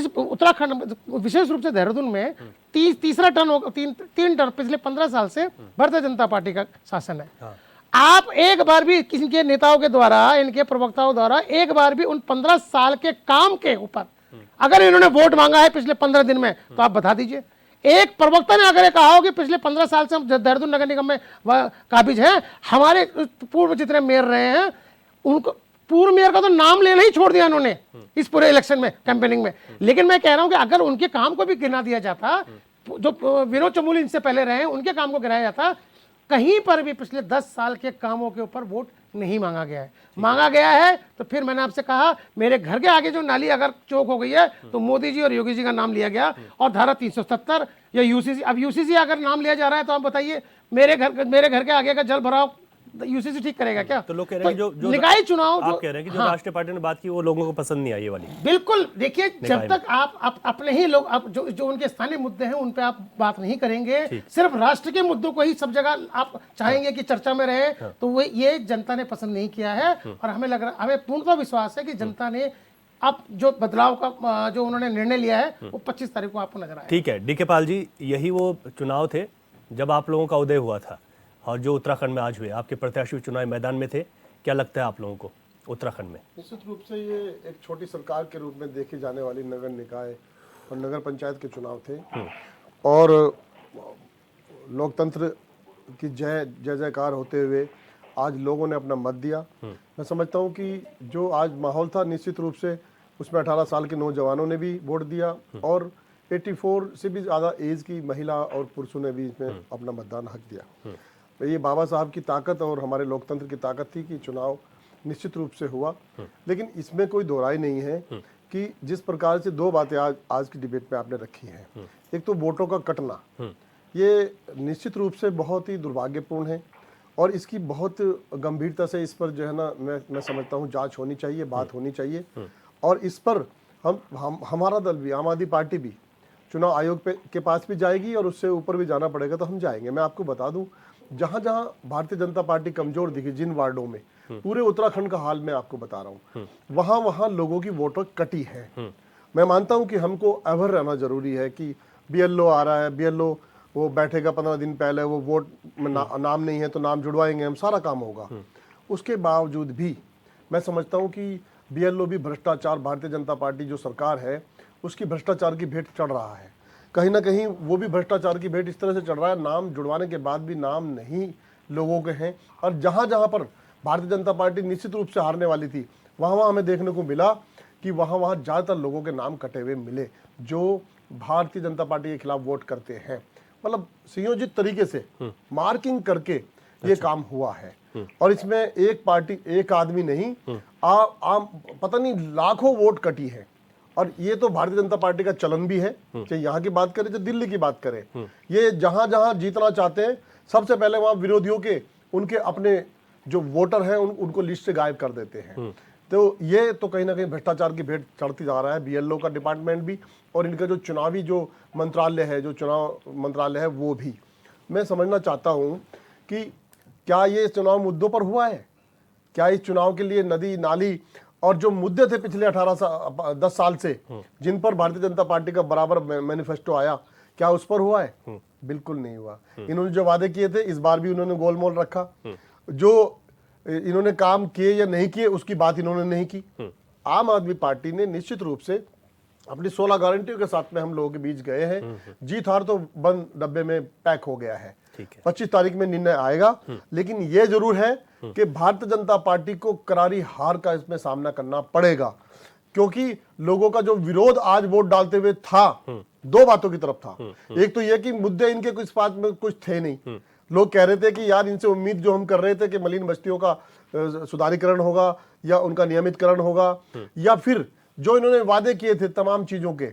उत्तराखंड, विशेष रूप से देहरादून में तीसरा टर्न होगा, तीन टर्न पिछले 15 साल से भारतीय जनता पार्टी का शासन है। आप एक बार भी किसी के नेताओं के द्वारा, इनके प्रवक्ताओं द्वारा एक बार भी उन 15 साल के काम के ऊपर अगर इन्होंने वोट मांगा है पिछले 15 दिन में, तो आप बता दीजिए। एक प्रवक्ता ने अगर कहा हो कि पिछले 15 साल से हम देहरादून नगर निगम में काबिज हैं, हमारे पूर्व जितने मेयर रहे हैं उनको, पूर्व मेयर का तो नाम लेना ही छोड़ दिया उन्होंने इस पूरे इलेक्शन में, कैंपेनिंग में। लेकिन मैं कह रहा हूं कि अगर उनके काम को भी गिना दिया जाता, जो विनोद चमोली इनसे पहले रहे हैं उनके काम को गिनाया जाता, कहीं पर भी पिछले 10 साल के कामों के ऊपर वोट नहीं मांगा गया है। मांगा गया है तो फिर मैंने आपसे कहा, मेरे घर के आगे जो नाली अगर चौक हो गई है, तो मोदी जी और योगी जी का नाम लिया गया, और धारा 370 या यूसीसी, अब यूसीसी अगर नाम लिया जा रहा है तो आप बताइए मेरे घर के आगे का जल भराव यूसीसी ठीक करेगा क्या? तो लोग कह रहे हैं जो निकाय चुनाव, आप कह रहे हैं कि जो राष्ट्रीय पार्टी ने बात की वो लोगों को पसंद नहीं आई ये वाली। बिल्कुल, देखिए जब तक आप अपने ही लोग, आप जो उनके स्थानीय मुद्दे हैं उन पे आप बात नहीं करेंगे, सिर्फ राष्ट्र के मुद्दों को ही सब जगह आप चाहेंगे कि चर्चा में रहे, तो वो ये जनता ने पसंद नहीं किया है। और हमें पूर्णतः विश्वास है कि जनता ने अब जो बदलाव का जो उन्होंने निर्णय लिया है वो 25 तारीख को आपको नजर आएगा। ठीक है डीके पाल जी, यही वो चुनाव थे जब आप लोगों का उदय हुआ था, और जो उत्तराखंड में आज हुए, आपके प्रत्याशी चुनावी मैदान में थे। क्या लगता है आप लोगों को उत्तराखंड में? निश्चित रूप से ये एक छोटी सरकार के रूप में देखी जाने वाली नगर निकाय और नगर पंचायत के चुनाव थे, और लोकतंत्र की जय जयकार होते हुए आज लोगों ने अपना मत दिया। मैं समझता हूँ कि जो आज माहौल था, निश्चित रूप से उसमें 18 साल के नौजवानों ने भी वोट दिया, और 84 से भी ज़्यादा एज की महिला और पुरुषों ने भी इसमें अपना मतदान हक दिया। तो ये बाबा साहब की ताकत और हमारे लोकतंत्र की ताकत थी कि चुनाव निश्चित रूप से हुआ। लेकिन इसमें कोई दोहराई नहीं है कि जिस प्रकार से दो बातें आज की डिबेट में आपने रखी हैं, एक तो वोटों का कटना, ये निश्चित रूप से बहुत ही दुर्भाग्यपूर्ण है, और इसकी बहुत गंभीरता से इस पर जो है ना, मैं समझता हूँ जांच होनी चाहिए, बात होनी चाहिए। और इस पर हमारा दल भी, आम आदमी पार्टी भी चुनाव आयोग के पास भी जाएगी, और उससे ऊपर भी जाना पड़ेगा तो हम जाएंगे। मैं आपको बता दूं, जहां जहां भारतीय जनता पार्टी कमजोर दिखी, जिन वार्डों में, पूरे उत्तराखंड का हाल मैं आपको बता रहा हूं, वहां लोगों की वोट कटी है। मैं मानता हूं कि हमको अवर रहना जरूरी है कि बीएलओ आ रहा है, बीएलओ वो बैठेगा 15 दिन पहले, वो वोट में नाम नहीं है तो नाम जुड़वाएंगे हम, सारा काम होगा। उसके बावजूद भी मैं समझता हूं कि बीएलओ भी भ्रष्टाचार, भारतीय जनता पार्टी जो सरकार है उसकी भ्रष्टाचार की भेंट चढ़ रहा है। कहीं ना कहीं वो भी भ्रष्टाचार की भेंट इस तरह से चढ़ रहा है, नाम जुड़वाने के बाद भी नाम नहीं लोगों के हैं, और जहां जहां पर भारतीय जनता पार्टी निश्चित रूप से हारने वाली थी, वहाँ हमें देखने को मिला कि वहाँ ज़्यादातर लोगों के नाम कटे हुए मिले जो भारतीय जनता पार्टी के खिलाफ वोट करते हैं। मतलब संयोजित तरीके से मार्किंग करके ये काम हुआ है। और इसमें एक पार्टी, एक आदमी नहीं, पता नहीं लाखों वोट कटी है। और ये तो भारतीय जनता पार्टी का चलन भी है, चाहे यहाँ की बात करें चाहे दिल्ली की बात करें। ये जहां जहां जीतना चाहते हैं सबसे पहले वहां विरोधियों के, उनके अपने जो वोटर हैं उनको लिस्ट से गायब कर देते हैं। तो ये तो कहीं ना कहीं भ्रष्टाचार की भेंट चढ़ती जा रहा है, बीएलओ का डिपार्टमेंट भी और इनका जो चुनावी जो मंत्रालय है, जो चुनाव मंत्रालय है वो भी। मैं समझना चाहता हूँ कि क्या ये चुनाव मुद्दों पर हुआ है? क्या इस चुनाव के लिए नदी नाली और जो मुद्दे थे पिछले 10 साल से, जिन पर भारतीय जनता पार्टी का बराबर मैनिफेस्टो आया, क्या उस पर हुआ है? बिल्कुल नहीं हुआ। इन्होंने जो वादे किए थे इस बार भी उन्होंने गोलमोल रखा। जो इन्होंने काम किए या नहीं किए उसकी बात इन्होंने नहीं की। आम आदमी पार्टी ने निश्चित रूप से अपनी 16 गारंटियों के साथ में हम लोगों के बीच गए हैं। जीत हार तो बंद डब्बे में पैक हो गया है। 25 तारीख में निर्णय आएगा, लेकिन यह जरूर है कि भारतीय जनता पार्टी को करारी हार का इसमें सामना करना पड़ेगा, क्योंकि लोगों का जो विरोध आज वोट डालते हुए था, दो बातों की तरफ था। एक तो यह कि मुद्दे इनके कुछ बात में कुछ थे नहीं। लोग कह रहे थे कि यार इनसे उम्मीद जो हम कर रहे थे कि मलिन बस्तियों का सुधारीकरण होगा या उनका नियमितकरण होगा, या फिर जो इन्होंने वादे किए थे तमाम चीजों के,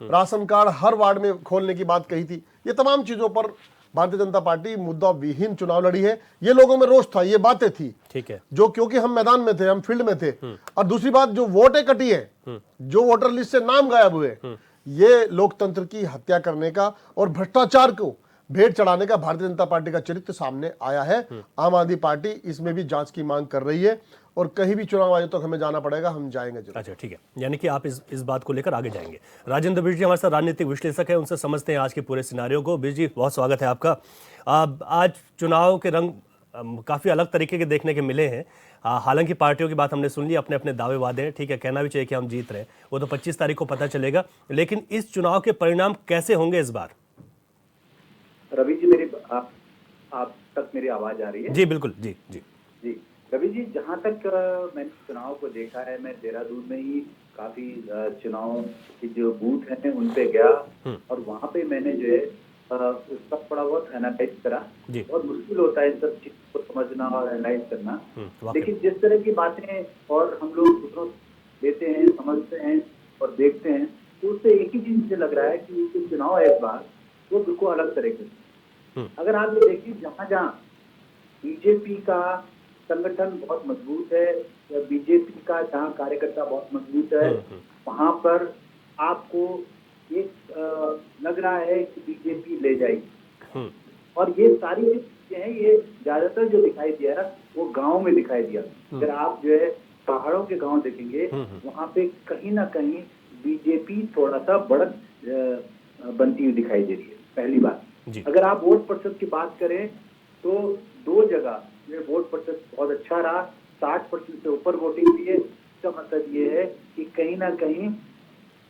राशन कार्ड हर वार्ड में खोलने की बात कही थी, ये तमाम चीजों पर भारतीय जनता पार्टी मुद्दा विहीन चुनाव लड़ी है। ये लोगों में रोष था, ये बातें थी, ठीक है, जो क्योंकि हम मैदान में थे, हम फील्ड में थे। और दूसरी बात, जो वोटें कटी है, जो वोटर लिस्ट से नाम गायब हुए, ये लोकतंत्र की हत्या करने का और भ्रष्टाचार को भेंट चढ़ाने का भारतीय जनता पार्टी का चरित्र सामने आया है। आम आदमी पार्टी इसमें भी जांच की मांग कर रही है और कहीं भी चुनाव आयोग तक हमें जाना पड़ेगा, हम जाएंगे जरूर। अच्छा, ठीक है, यानी कि आप इस बात को लेकर आगे जाएंगे। राजेंद्र बिष्ट जी हमारे साथ राजनीतिक विश्लेषक हैं, उनसे समझते हैं आज के पूरे सिनारियो को। बिष्ट जी, बहुत स्वागत है आपका। आज चुनाव के रंग काफी अलग तरीके के देखने के मिले हैं। हालांकि पार्टियों की बात हमने सुन ली, अपने अपने दावे वादे हैं, ठीक है, कहना भी चाहिए कि हम जीत रहे हैं, वो तो 25 तारीख को पता चलेगा। लेकिन इस चुनाव के परिणाम कैसे होंगे इस बार? रवि जी, मेरी आप तक मेरी आवाज आ रही है? जी बिल्कुल, जी जी जी। रवि जी, जहाँ तक मैंने चुनाव को देखा है, मैं देहरादून में ही काफी चुनाव के जो बूथ हैं उन पे गया और वहाँ पे मैंने जो है उसका थोड़ा बहुत एनालाइज करा। और मुश्किल होता है इन सब चीज को समझना और एनालाइज करना, लेकिन जिस तरह की बातें और हम लोग दूसरों लेते हैं, समझते हैं और देखते हैं, तो उससे एक ही चीज मुझे लग रहा है कि जो चुनाव है इस बार वो बिल्कुल अलग तरीके से। अगर आप ये देखिए, जहाँ जहाँ बीजेपी का संगठन बहुत मजबूत है या बीजेपी का जहाँ कार्यकर्ता बहुत मजबूत है, वहां पर आपको एक लग रहा है कि बीजेपी ले जाएगी। और ये सारी जो चीजें हैं, ये ज्यादातर जो दिखाई दिया है वो गांव में दिखाई दिया। अगर आप जो है पहाड़ों के गांव देखेंगे, वहां पे कहीं ना कहीं बीजेपी थोड़ा सा बढ़त बनती हुई दिखाई दे रही है, पहली बात। अगर आप वोट प्रतिशत की बात करें तो 2 जगह में वोट प्रतिशत बहुत अच्छा रहा, 60% से ऊपर वोटिंग हुई है। इसका मतलब ये है कि कहीं ना कहीं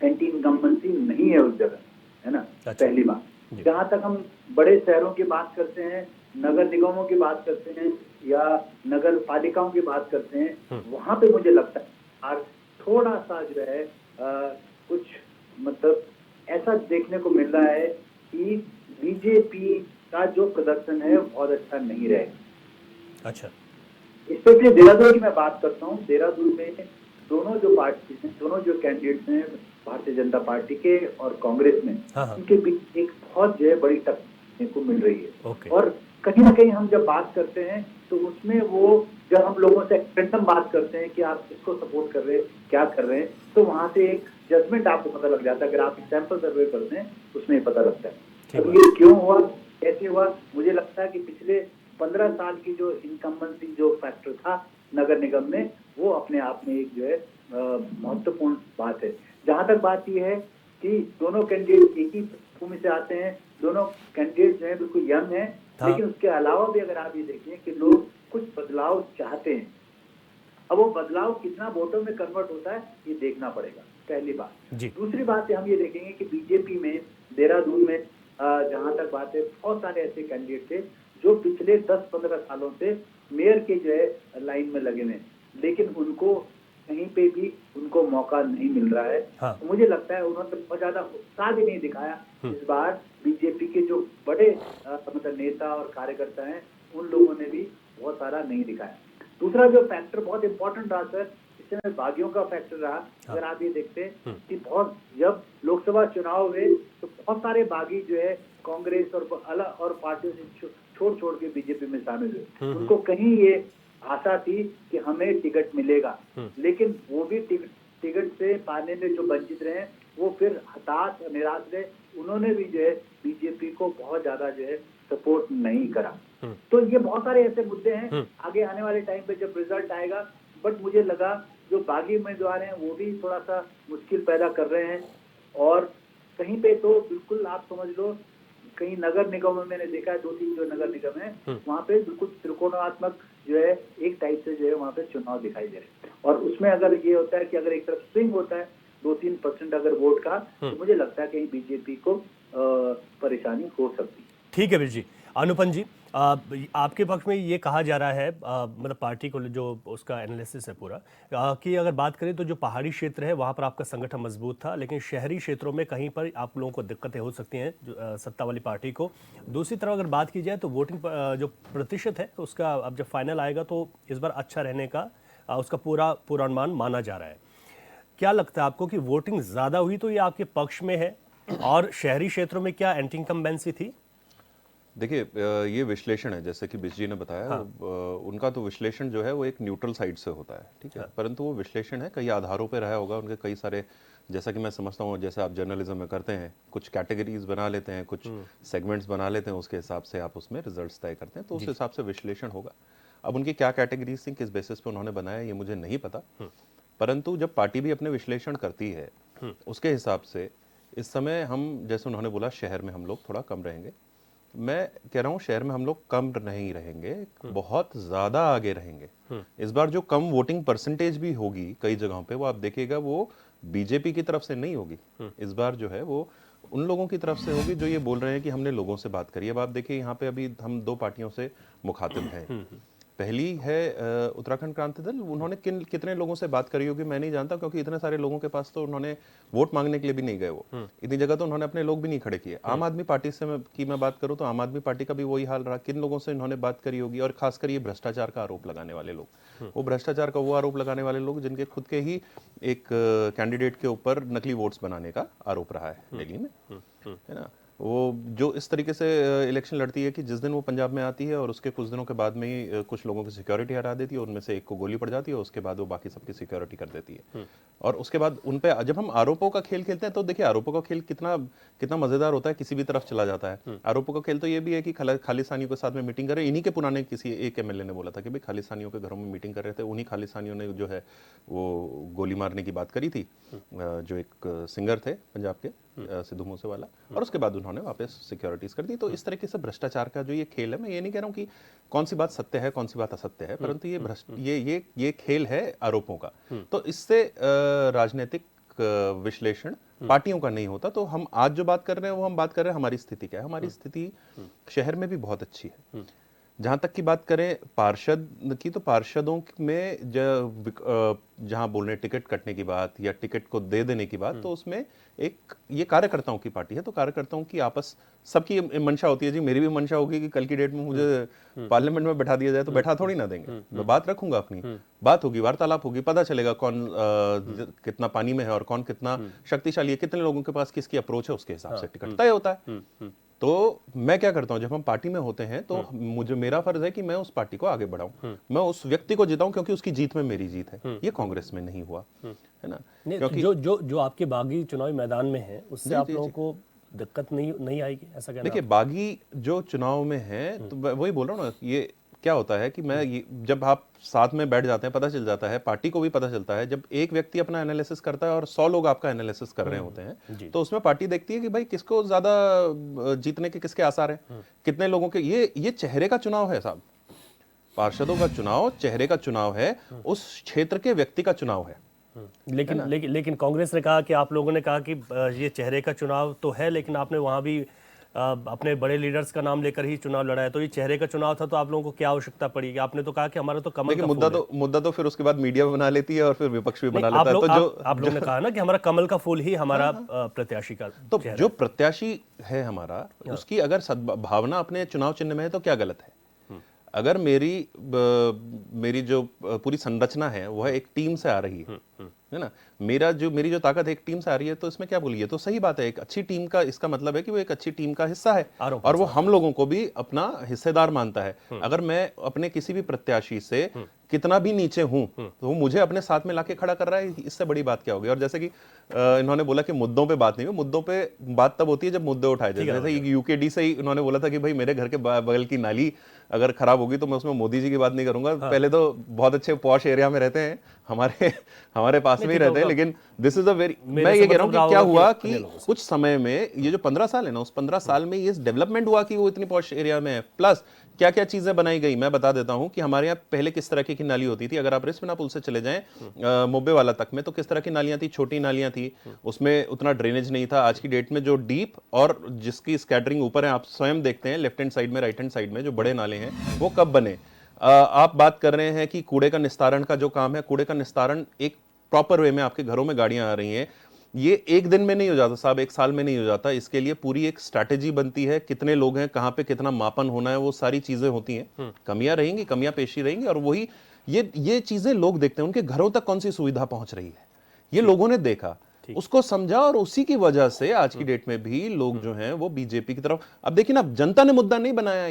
एंटी इनकम्बेंसी नहीं है उस जगह, है ना। पहली बात। जहां तक हम बड़े शहरों की बात करते हैं, नगर निगमों की बात करते हैं या नगर पालिकाओं की बात करते हैं, वहां पे मुझे लगता है आज थोड़ा सा जो है कुछ मतलब ऐसा देखने को मिल रहा है कि बीजेपी का जो प्रदर्शन है बहुत अच्छा नहीं रहेगा। अच्छा, स्पेशली देहरादून की मैं बात करता हूँ। देहरादून में दोनों जो पार्टी हैं, दोनों जो कैंडिडेट्स हैं, भारतीय जनता पार्टी के और कांग्रेस में, उनके बीच एक बहुत जो है बड़ी टक्कर को मिल रही है। और कहीं ना कहीं हम जब बात करते हैं तो उसमें वो जब हम लोगों से रैंडम बात करते हैं कि आप किसको सपोर्ट कर रहे हैं, क्या कर रहे हैं, तो वहां से एक जजमेंट आपको पता लग जाता है। अगर आप सैंपल सर्वे करते हैं उसमें पता लगता है। अब ये क्यों हुआ, कैसे हुआ? मुझे लगता है कि पिछले 15 साल की जो इनकम्बेंसी जो फैक्टर था नगर निगम में, वो अपने आप में एक जो है महत्वपूर्ण बात है। जहां तक बात यह है कि दोनों कैंडिडेट एक ही भूमि से आते हैं, दोनों कैंडिडेट जो है बिल्कुल यंग हैं, लेकिन उसके अलावा भी अगर आप ये देखें कि लोग कुछ बदलाव चाहते हैं। अब वो बदलाव कितना वोटों में कन्वर्ट होता है ये देखना पड़ेगा, पहली बात। दूसरी बात हम ये देखेंगे कि बीजेपी में देहरादून में जहां तक बात है, बहुत सारे ऐसे कैंडिडेट थे जो पिछले 10-15 सालों से मेयर के जो है लाइन में लगे हुए हैं, लेकिन उनको कहीं पे भी उनको मौका नहीं मिल रहा है। हाँ। तो मुझे लगता है उन्होंने बहुत ज्यादा उत्साह भी नहीं दिखाया इस बार। बीजेपी के जो बड़े मतलब नेता और कार्यकर्ता हैं उन लोगों ने भी बहुत सारा नहीं दिखाया। दूसरा जो फैक्टर बहुत इंपॉर्टेंट रहा सर, इसमें बागियों का फैक्टर रहा। अगर आप ये देखते हैं कि बहुत जब लोकसभा चुनाव हुए तो बहुत सारे बागी जो है कांग्रेस और अलग और पार्टियों से छोड़ के बीजेपी में शामिल हुए। उनको कहीं ये आशा थी कि हमें टिकट मिलेगा, लेकिन वो भी टिकट से पाने में जो वंचित रहे वो फिर हताश और निराश रहे। उन्होंने भी जो है बीजेपी को बहुत ज्यादा जो है सपोर्ट नहीं करा। तो ये बहुत सारे ऐसे मुद्दे हैं आगे आने वाले टाइम पे जब रिजल्ट आएगा। बट मुझे लगा जो बागी उम्मीदवार हैं वो भी थोड़ा सा मुश्किल पैदा कर रहे हैं, और कहीं पे तो बिल्कुल आप समझ लो कहीं नगर निगम में मैंने देखा है 2-3 जो नगर निगम है वहाँ पे बिल्कुल त्रिकोणात्मक जो है एक टाइप से जो है वहाँ पे चुनाव दिखाई दे रहे हैं। और उसमें अगर ये होता है कि अगर एक तरफ स्विंग होता है 2-3% अगर वोट का, तो मुझे लगता है कहीं बीजेपी को परेशानी हो सकती है। ठीक है वीर जी। अनुपम जी, आपके पक्ष में ये कहा जा रहा है, मतलब पार्टी को जो उसका एनालिसिस है पूरा, कि अगर बात करें तो जो पहाड़ी क्षेत्र है वहाँ पर आपका संगठन मजबूत था, लेकिन शहरी क्षेत्रों में कहीं पर आप लोगों को दिक्कतें हो सकती हैं सत्ता वाली पार्टी को। दूसरी तरफ अगर बात की जाए तो वोटिंग जो प्रतिशत है उसका अब जब फाइनल आएगा तो इस बार अच्छा रहने का उसका पूर्वानुमान माना जा रहा है। क्या लगता है आपको कि वोटिंग ज़्यादा हुई तो ये आपके पक्ष में है, और शहरी क्षेत्रों में क्या एंटी इनकम्बेंसी थी? देखिए, ये विश्लेषण है जैसे कि बिज जी ने बताया। हाँ। उनका तो विश्लेषण जो है वो एक न्यूट्रल साइड से होता है, ठीक है। परंतु वो विश्लेषण है, कई आधारों पे रहा होगा उनके, कई सारे, जैसा कि मैं समझता हूँ जैसे आप जर्नलिज्म में करते हैं, कुछ कैटेगरीज बना लेते हैं, कुछ सेगमेंट्स बना लेते हैं, उसके हिसाब से आप उसमें रिजल्ट्स तय करते हैं, तो उस हिसाब से विश्लेषण होगा। अब उनकी क्या कैटेगरीज थी, किस बेसिस पे उन्होंने बनाया, ये मुझे नहीं पता। परंतु जब पार्टी भी अपने विश्लेषण करती है उसके हिसाब से इस समय हम, जैसे उन्होंने बोला शहर में हम लोग थोड़ा कम रहेंगे, मैं कह रहा हूँ शहर में हम लोग कम नहीं रहेंगे, बहुत ज्यादा आगे रहेंगे। इस बार जो कम वोटिंग परसेंटेज भी होगी कई जगहों पे, वो आप देखिएगा वो बीजेपी की तरफ से नहीं होगी। इस बार जो है वो उन लोगों की तरफ से होगी जो ये बोल रहे हैं कि हमने लोगों से बात करी। अब आप देखिए यहाँ पे अभी हम 2 पार्टियों से मुखातिब हैं। पहली है उत्तराखंड क्रांति दल, उन्होंने कितने लोगों से बात करी होगी मैं नहीं जानता, क्योंकि इतने सारे लोगों के पास तो उन्होंने वोट मांगने के लिए भी नहीं गए, वो इतनी जगह तो उन्होंने अपने लोग भी नहीं खड़े किए। आम आदमी पार्टी से मैं बात करूं तो आम आदमी पार्टी का भी वही हाल रहा, किन लोगों से इन्होंने बात करी होगी, और खासकर ये भ्रष्टाचार का आरोप लगाने वाले लोग, वो भ्रष्टाचार का वो आरोप लगाने वाले लोग जिनके खुद के ही एक कैंडिडेट के ऊपर नकली वोट्स बनाने का आरोप रहा है दिल्ली में, है ना। वो जो इस तरीके से इलेक्शन लड़ती है कि जिस दिन वो पंजाब में आती है और उसके कुछ दिनों के बाद में ही कुछ लोगों की सिक्योरिटी हटा देती है, उनमें से एक को गोली पड़ जाती है, उसके बाद वो बाकी सबकी सिक्योरिटी कर देती है। और उसके बाद उन पे जब हम आरोपों का खेल खेलते हैं तो देखिए आरोपों का खेल कितना मजेदार होता है, किसी भी तरफ चला जाता है। आरोपों का खेल तो ये भी है कि खालिस्तानियों के साथ में मीटिंग कर रहे, इन्हीं के पुराने किसी एक एमएलए ने बोला था कि भाई खालिस्तानियों के घरों में मीटिंग कर रहे थे, उन्हीं खालिस्तानियों ने जो है वो गोली मारने की बात करी थी, जो एक सिंगर थे पंजाब के सिद्धू मूसेवाला, और उसके बाद उन्होंने वापस सिक्योरिटीज कर दी। तो इस तरीके से भ्रष्टाचार का जो ये खेल है, मैं ये नहीं कह रहा हूँ कि कौन सी बात सत्य है कौन सी बात असत्य है, परंतु ये खेल है आरोपों का। तो इससे राजनीतिक विश्लेषण पार्टियों का नहीं होता। तो हम आज जो बात कर रहे हैं वो हम बात कर रहे हैं हमारी स्थिति क्या है। हमारी स्थिति शहर में भी बहुत अच्छी है। जहाँ तक की बात करें पार्षद की, तो पार्षदों में जहाँ बोल रहे हैं टिकट कटने की बात या टिकट को दे देने की बात, तो उसमें एक ये कार्यकर्ताओं की पार्टी है, तो कार्यकर्ताओं की आपस सबकी मंशा होती है। जी मेरी भी मंशा होगी कि कल की डेट में मुझे पार्लियामेंट में बैठा दिया जाए, तो बैठा थोड़ी ना देंगे, मैं बात रखूंगा अपनी, बात होगी, वार्तालाप होगी, पता चलेगा कौन कितना पानी में है और कौन कितना शक्तिशाली है, कितने लोगों के पास किसकी अप्रोच है, उसके हिसाब से टिकट तय होता है। तो मैं क्या करता हूं, जब हम पार्टी में होते हैं तो मेरा फर्ज है कि मैं उस पार्टी को आगे बढ़ाऊं, मैं उस व्यक्ति को जिताऊं, क्योंकि उसकी जीत में मेरी जीत है। ये कांग्रेस में नहीं हुआ, है ना। क्योंकि जो आपके बागी चुनावी मैदान में है उससे आप लोगों को दिक्कत नहीं आएगी, ऐसा कहना? देखिए बागी जो चुनाव में है, तो वही बोल रहा हूँ ना, ये क्या होता है कि जब आप साथ में बैठ जाते हैं, पता चल जाता है, पार्टी को भी पता चलता है, जब एक व्यक्ति अपना एनालिसिस करता है और 100 लोग आपका एनालिसिस कर रहे होते हैं, तो उसमें पार्टी देखती है कि भाई किसको ज्यादा जीतने के किसके आसार हैं, कितने लोगों के। ये चेहरे का चुनाव है साहब, पार्षदों का चुनाव चेहरे का चुनाव है, उस क्षेत्र के व्यक्ति का चुनाव है। लेकिन कांग्रेस ने कहा कि आप लोगों ने कहा कि ये चेहरे का चुनाव तो है, लेकिन आपने वहां भी अपने बड़े लीडर्स का नाम लेकर ही चुनाव लड़ा है, तो ये चेहरे का चुनाव था, तो आप लोगों को क्या आवश्यकता पड़ी? आपने तो कहा कि हमारा तो कमल लेकिन का फूल है। मुद्दा तो फिर उसके बाद मीडिया बना लेती है और फिर विपक्ष भी बना नहीं, लेता है। तो जो आप लोगों ने कहा ना कि हमारा कमल का फूल ही हमारा प्रत्याशी का तो चेहरा जो प्रत्याशी है हमारा, उसकी अगर सद्भावना अपने चुनाव चिन्ह में है तो क्या गलत है? अगर मेरी जो पूरी संरचना है वह एक टीम से आ रही है ना, मेरी जो ताकत है एक टीम से आ रही है, तो इसमें क्या बोलिए, तो सही बात है। एक अच्छी टीम का इसका मतलब है कि वो एक अच्छी टीम का हिस्सा है और वो हम लोगों को भी अपना हिस्सेदार मानता है। अगर मैं अपने किसी भी प्रत्याशी से कितना भी नीचे हूं तो वो मुझे अपने साथ में लाके खड़ा कर रहा है, इससे बड़ी बात क्या होगी? और जैसे कि इन्होंने बोला कि मुद्दों पे बात नहीं हुई, मुद्दों पे बात तब होती है जब मुद्दे उठाए जाते हैं। जैसे यूकेडी से ही उन्होंने बोला था कि भाई मेरे घर के बगल की नाली अगर खराब होगी तो मैं उसमें मोदी जी की बात नहीं करूंगा। पहले तो बहुत अच्छे पॉश एरिया में रहते हैं, हमारे पास में ही रहते हैं, लेकिन दिस इज अ वेरी, मैं ये कह रहा हूँ कि क्या हुआ कि कुछ समय में ये जो 15 साल है ना, उस 15 साल में ये डेवलपमेंट हुआ कि वो इतनी पॉश एरिया में है। प्लस क्या क्या चीजें बनाई गई मैं बता देता हूं कि हमारे यहाँ पहले किस तरह की नाली होती थी। अगर आप रिस्पना पुल से चले जाएं मोब्बे वाला तक में, तो किस तरह की नालियां थी, छोटी नालियां थी, उसमें उतना ड्रेनेज नहीं था। आज की डेट में जो डीप और जिसकी स्कैटरिंग ऊपर है, आप स्वयं देखते हैं लेफ्ट हैंड साइड में, राइट हैंड साइड में जो बड़े नाले हैं वो कब बने। आप बात कर रहे हैं कि कूड़े का निस्तारण का जो काम है, कूड़े का निस्तारण एक प्रॉपर वे में आपके घरों में गाड़ियां आ रही हैं, ये एक दिन में नहीं हो जाता साहब, एक साल में नहीं हो जाता। इसके लिए पूरी एक स्ट्रैटेजी बनती है, कितने लोग हैं, कहां पे कितना मापन होना है, वो सारी चीजें होती हैं। कमियां रहेंगी, कमियां पेशी रहेंगी, और वही ये चीजें लोग देखते हैं। उनके घरों तक कौन सी सुविधा पहुंच रही है, ये लोगों ने देखा, उसको समझा, और उसी की वजह से आज की डेट में भी लोग जो हैं वो बीजेपी की तरफ। अब देखिए ना, जनता ने मुद्दा नहीं बनाया,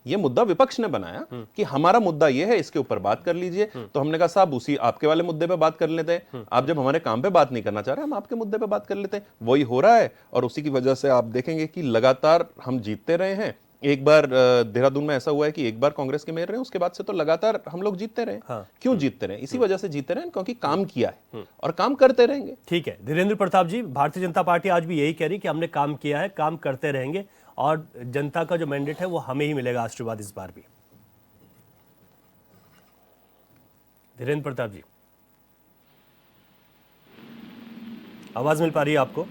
ये मुद्दा विपक्ष ने बनाया कि हमारा मुद्दा ये है, इसके ऊपर बात कर लीजिए। तो हमने कहा साहब उसी आपके वाले मुद्दे पे बात कर लेते हैं, आप जब हमारे काम पे बात नहीं करना चाह रहे, हम आपके मुद्दे पे बात कर लेते हैं। वही हो रहा है, और उसी की वजह से आप देखेंगे कि लगातार हम जीतते रहे हैं। एक बार देहरादून में ऐसा हुआ है कि एक बार कांग्रेस के मेयर रहे, उसके बाद से तो लगातार हम लोग जीतते रहे। क्यों जीतते रहे? इसी वजह से जीतते रहे, क्योंकि काम किया है और काम करते रहेंगे। ठीक है धीरेन्द्र प्रताप जी, भारतीय जनता पार्टी आज भी यही कह रही कि हमने काम किया है, काम करते रहेंगे, और जनता का जो मैंडेट है वो हमें ही मिलेगा आशीर्वाद इस बार भी। धीरेन्द्र प्रताप जी, आवाज मिल पा रही है आपको?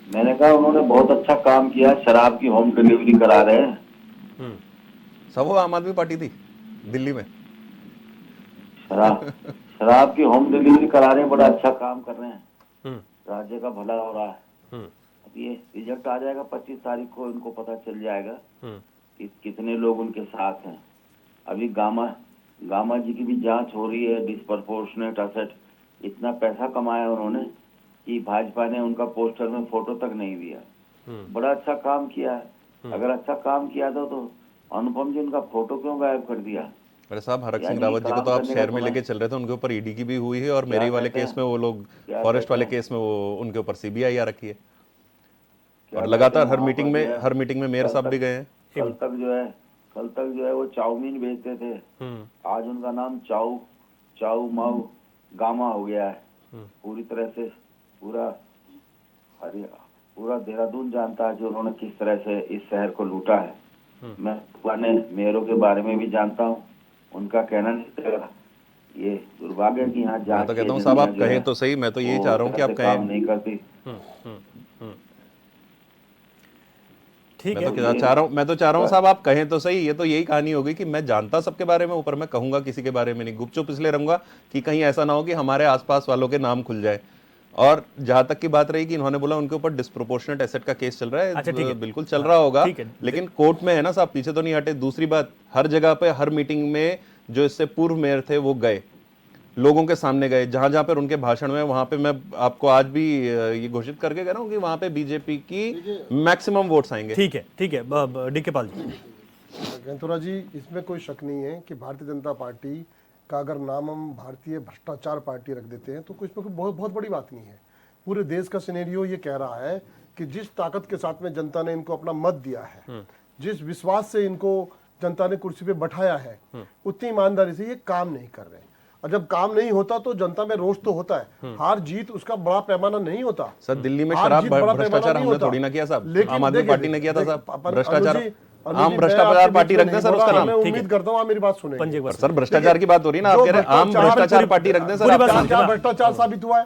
मैंने कहा उन्होंने बहुत अच्छा काम किया, शराब की होम डिलीवरी करा रहे हैं। सब वो आम आदमी पार्टी थी दिल्ली में, शराब की होम डिलीवरी करा रहे हैं, बड़ा अच्छा काम कर रहे हैं, राज्य का भला हो रहा है। अब ये रिजल्ट आ जाएगा 25 तारीख को, इनको पता चल जाएगा कि कितने लोग उनके साथ हैं। अभी गामा जी की भी जांच हो रही है, डिस्प्रपोर्शनेट असेट, इतना पैसा कमाया उन्होंने कि भाजपा ने उनका पोस्टर में फोटो तक नहीं दिया। बड़ा अच्छा काम किया है। अगर अच्छा काम किया था तो अनुपम जी उनका फोटो क्यों गायब कर दिया? अरे साहब, हरक सिंह रावत जी को तो आप शहर में लेके चल रहे थे, उनके ऊपर ईडी की भी हुई है, और मेरी वाले केस में वो लोग, फॉरेस्ट वाले केस में वो उनके ऊपर सीबीआई आ रखी है, और लगातार हर मीटिंग में मेयर साहब भी गए हैं। कल तक जो है वो चाउमीन बेचते थे, आज उनका नाम चाउ माऊ गामा हो गया है। पूरी तरह से पूरा देहरादून जानता है कि उन्होंने किस तरह से इस शहर को लूटा है। मैं पुराने मेयरों के बारे में भी जानता हूँ, उनका कहना नहीं चला। ये दुर्भाग्य की यहाँ मैं तो कहता हूँ साहब, आप कहें तो सही, मैं तो यही चाह रहा हूँ कि आप कहें। नहीं करती। ठीक है, मैं तो चाह रहा हूँ साहब आप कहें तो सही। ये तो यही कहानी होगी कि मैं जानता सबके बारे में, ऊपर मैं कहूंगा किसी के बारे में नहीं, गुपचुप इसलिए रहूंगा कि कहीं ऐसा ना हो कि हमारे आसपास वालों के नाम खुल जाए। और जहां तक की बात रही कि इन्होंने बोला उनके ऊपर डिस्प्रोपोर्शनेट एसेट का केस चल रहा है, अच्छा, बिल्कुल चल रहा होगा, लेकिन कोर्ट में है ना साहब, पीछे तो नहीं हटे। दूसरी बात, हर जगह पे, हर मीटिंग में जो इससे पूर्व मेयर थे वो गए, लोगों के सामने गए, जहां जहां पर उनके भाषण में, वहां पे मैं आपको आज भी ये घोषित करके कह रहा हूं कि वहां पे बीजेपी की मैक्सिमम वोट्स आएंगे। ठीक है डीके पाल जी। गंतुरा जी, इसमें कोई शक नहीं है कि भारतीय जनता पार्टी का अगर नाम हम भारतीय भ्रष्टाचार पार्टी रख देते हैं तो कुछ में बहुत बड़ी बात नहीं है। पूरे देश का सिनेरियो ये कह रहा है कि जिस ताकत के साथ में जनता ने इनको अपना मत दिया है, जिस विश्वास से इनको जनता ने कुर्सी पे बैठाया है, उतनी ईमानदारी से ये काम नहीं कर रहे। और जब काम नहीं होता तो जनता में रोष तो होता है, हार जीत उसका बड़ा पैमाना नहीं होता। सर, दिल्ली में शराब भ्रष्टाचार हमने थोड़ी ना किया साहब, आम आदमी पार्टी ने किया था साहब भ्रष्टाचार। आम भ्रष्टाचार पार्टी रख दें सर उसका नाम। मैं उम्मीद करता हूँ आप मेरी बात सुनेंगे। सर, भ्रष्टाचार की बात हो रही है ना, आप कह रहे हैं आम भ्रष्टाचार पार्टी रख दें सर। क्या भ्रष्टाचार साबित हुआ है?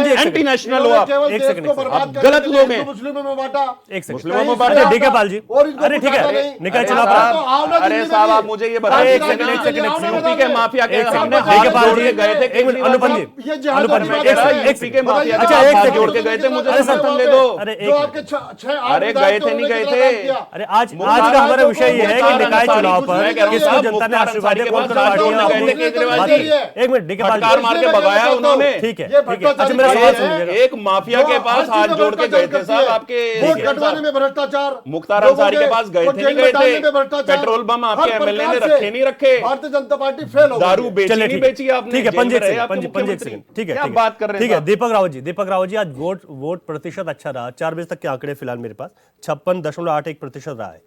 अनुपम जी, एक एंटी नेशनल हो इन्होंने आप। केवल एक देश सेकंड, को एक सेकंड। बर्बाद आप करने गलत के लिए लोग हैं। हिंदू मुस्लिमों में बांटा। एक सेकंड, मुस्लिमों में बांटा। अच्छा डीके पाल जी, और इनको अरे ठीक बुझाता है, नहीं। निकाय अरे चुनाव साहब, पर आओ ना अरे दिल्ली साहब में आप भी। मुझे ये एक बताइए सेकंड, ना, एक सेकंड, एक यूपी सेकंड। के माफिया के एक सामने सेकंड, हाथ डीके पाल जोड़ जी, के गए थे एक मिनट, अनुपम जी, ये जिहाद अनुपम की जी, बात एक है। सेकंड, एक यूपी के सेकंड। माफिया के अच्छा, साथ एक हाथ सेकंड। जोड़ के गए थे, मुझे अरे समर्थन साहब, दे दो। अरे एक जो मिनट। आपके 6 अरे गए थे नहीं गए थे। अरे आज का हमारा विषय ये है कि निकाय चुनाव पर किसको जनता ने आशीर्वाद दिया, कौन सा पार्टी है केजरीवाल जी, एक मिनट डीके पाल फटकार मार के भगाया उन्होंने। ठीक है, ठीक है। अच्छा मेरा सवाल सुनिएगा। एक माफिया के पास हाथ जोड़ के गए थे साहब आपके वोट कटवाने में भ्रष्टाचार, मुख्तार अंसारी के पास गए थे नहीं गए थे, पेट्रोल बम आपके एमएलए ने रखे नहीं रखे, भारतीय जनता पार्टी फेल हो गई दारू है। बेची चलिए, नहीं ठीक है। बेची आपने, ठीक है, जेल पंजी में एक रहे सेकंड, आपके पंजी एक मुख्यमंत्री। सेकंड। ठीक है, क्या ठीक बात कर रहे हैं ठीक है। साहब? दीपक रावत जी, आज वोट प्रतिशत अच्छा रहा। 4 बजे तक के आंकड़े फिलहाल मेरे पास 56.81% रहा है,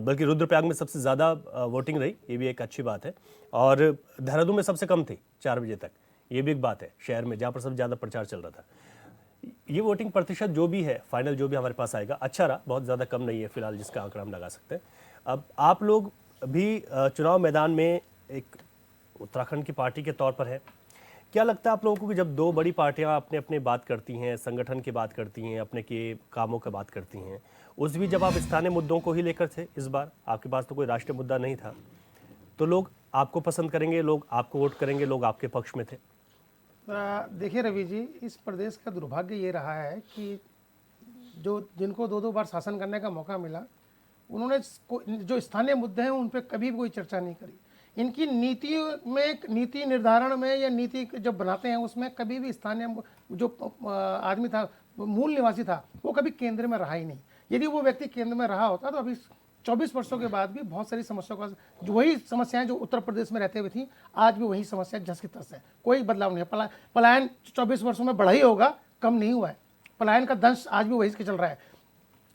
बल्कि रुद्रप्रयाग में सबसे ज्यादा वोटिंग रही, ये भी एक अच्छी बात है। और देहरादून में सबसे कम थी 4 बजे तक, ये भी एक बात है शहर में जहां पर सबसे ज्यादा प्रचार चल रहा था। ये वोटिंग प्रतिशत जो भी है, फाइनल जो भी हमारे पास आएगा, अच्छा रहा, बहुत ज़्यादा कम नहीं है फिलहाल जिसका आंकड़ा हम लगा सकते हैं। अब आप लोग भी चुनाव मैदान में एक उत्तराखंड की पार्टी के तौर पर है, क्या लगता है आप लोगों को कि जब दो बड़ी पार्टियां अपने अपने बात करती हैं, संगठन की बात करती हैं, अपने के कामों की बात करती हैं, उस भी जब आप स्थानीय मुद्दों को ही लेकर थे, इस बार आपके पास तो कोई राष्ट्रीय मुद्दा नहीं था, तो लोग आपको पसंद करेंगे, लोग आपको वोट करेंगे, लोग आपके पक्ष में थे? देखिए रवि जी, इस प्रदेश का दुर्भाग्य ये रहा है कि जिनको 2-2 बार शासन करने का मौका मिला, उन्होंने जो स्थानीय मुद्दे हैं उन पर कभी भी कोई चर्चा नहीं करी। इनकी नीति निर्धारण में या नीति जब बनाते हैं उसमें कभी भी स्थानीय जो आदमी था, मूल निवासी था, वो कभी केंद्र में रहा ही नहीं। यदि वो व्यक्ति केंद्र में रहा होता तो अभी 24 वर्षों के बाद भी बहुत सारी समस्याओं का वही समस्याएं जो उत्तर प्रदेश में रहते हुए थी, आज भी वही समस्या जस की तस है, कोई बदलाव नहीं है। पलायन 24 वर्षों में बढ़ा ही होगा, कम नहीं हुआ है। पलायन का दंश आज भी वही के चल रहा है।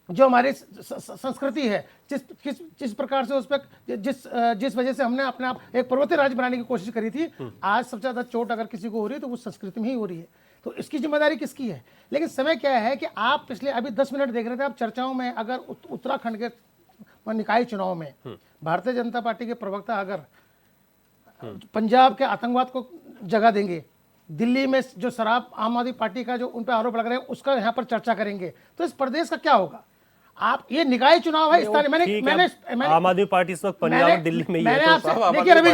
जो हमारी संस्कृति है, जिस प्रकार से उस पर जिस वजह से हमने अपने आप एक पर्वतीय राज्य बनाने की कोशिश करी थी, आज सबसे ज़्यादा चोट अगर किसी को हो रही है तो वो संस्कृति में ही हो रही है। तो इसकी जिम्मेदारी किसकी है? लेकिन समय क्या है कि आप पिछले अभी 10 मिनट देख रहे थे, आप चर्चाओं में अगर उत्तराखंड के निकाय चुनाव में भारतीय जनता पार्टी के प्रवक्ता अगर पंजाब के आतंकवाद को जगह देंगे, दिल्ली में जो शराब आम आदमी पार्टी का जो उन पर आरोप लग रहे हैं उसका यहाँ पर चर्चा करेंगे, तो इस प्रदेश का क्या होगा? आप ये निकाय चुनाव है, इस तरह मैंने आम आदमी पार्टी इस वक्त पंजाब और दिल्ली में ही है, तो देखिए रवि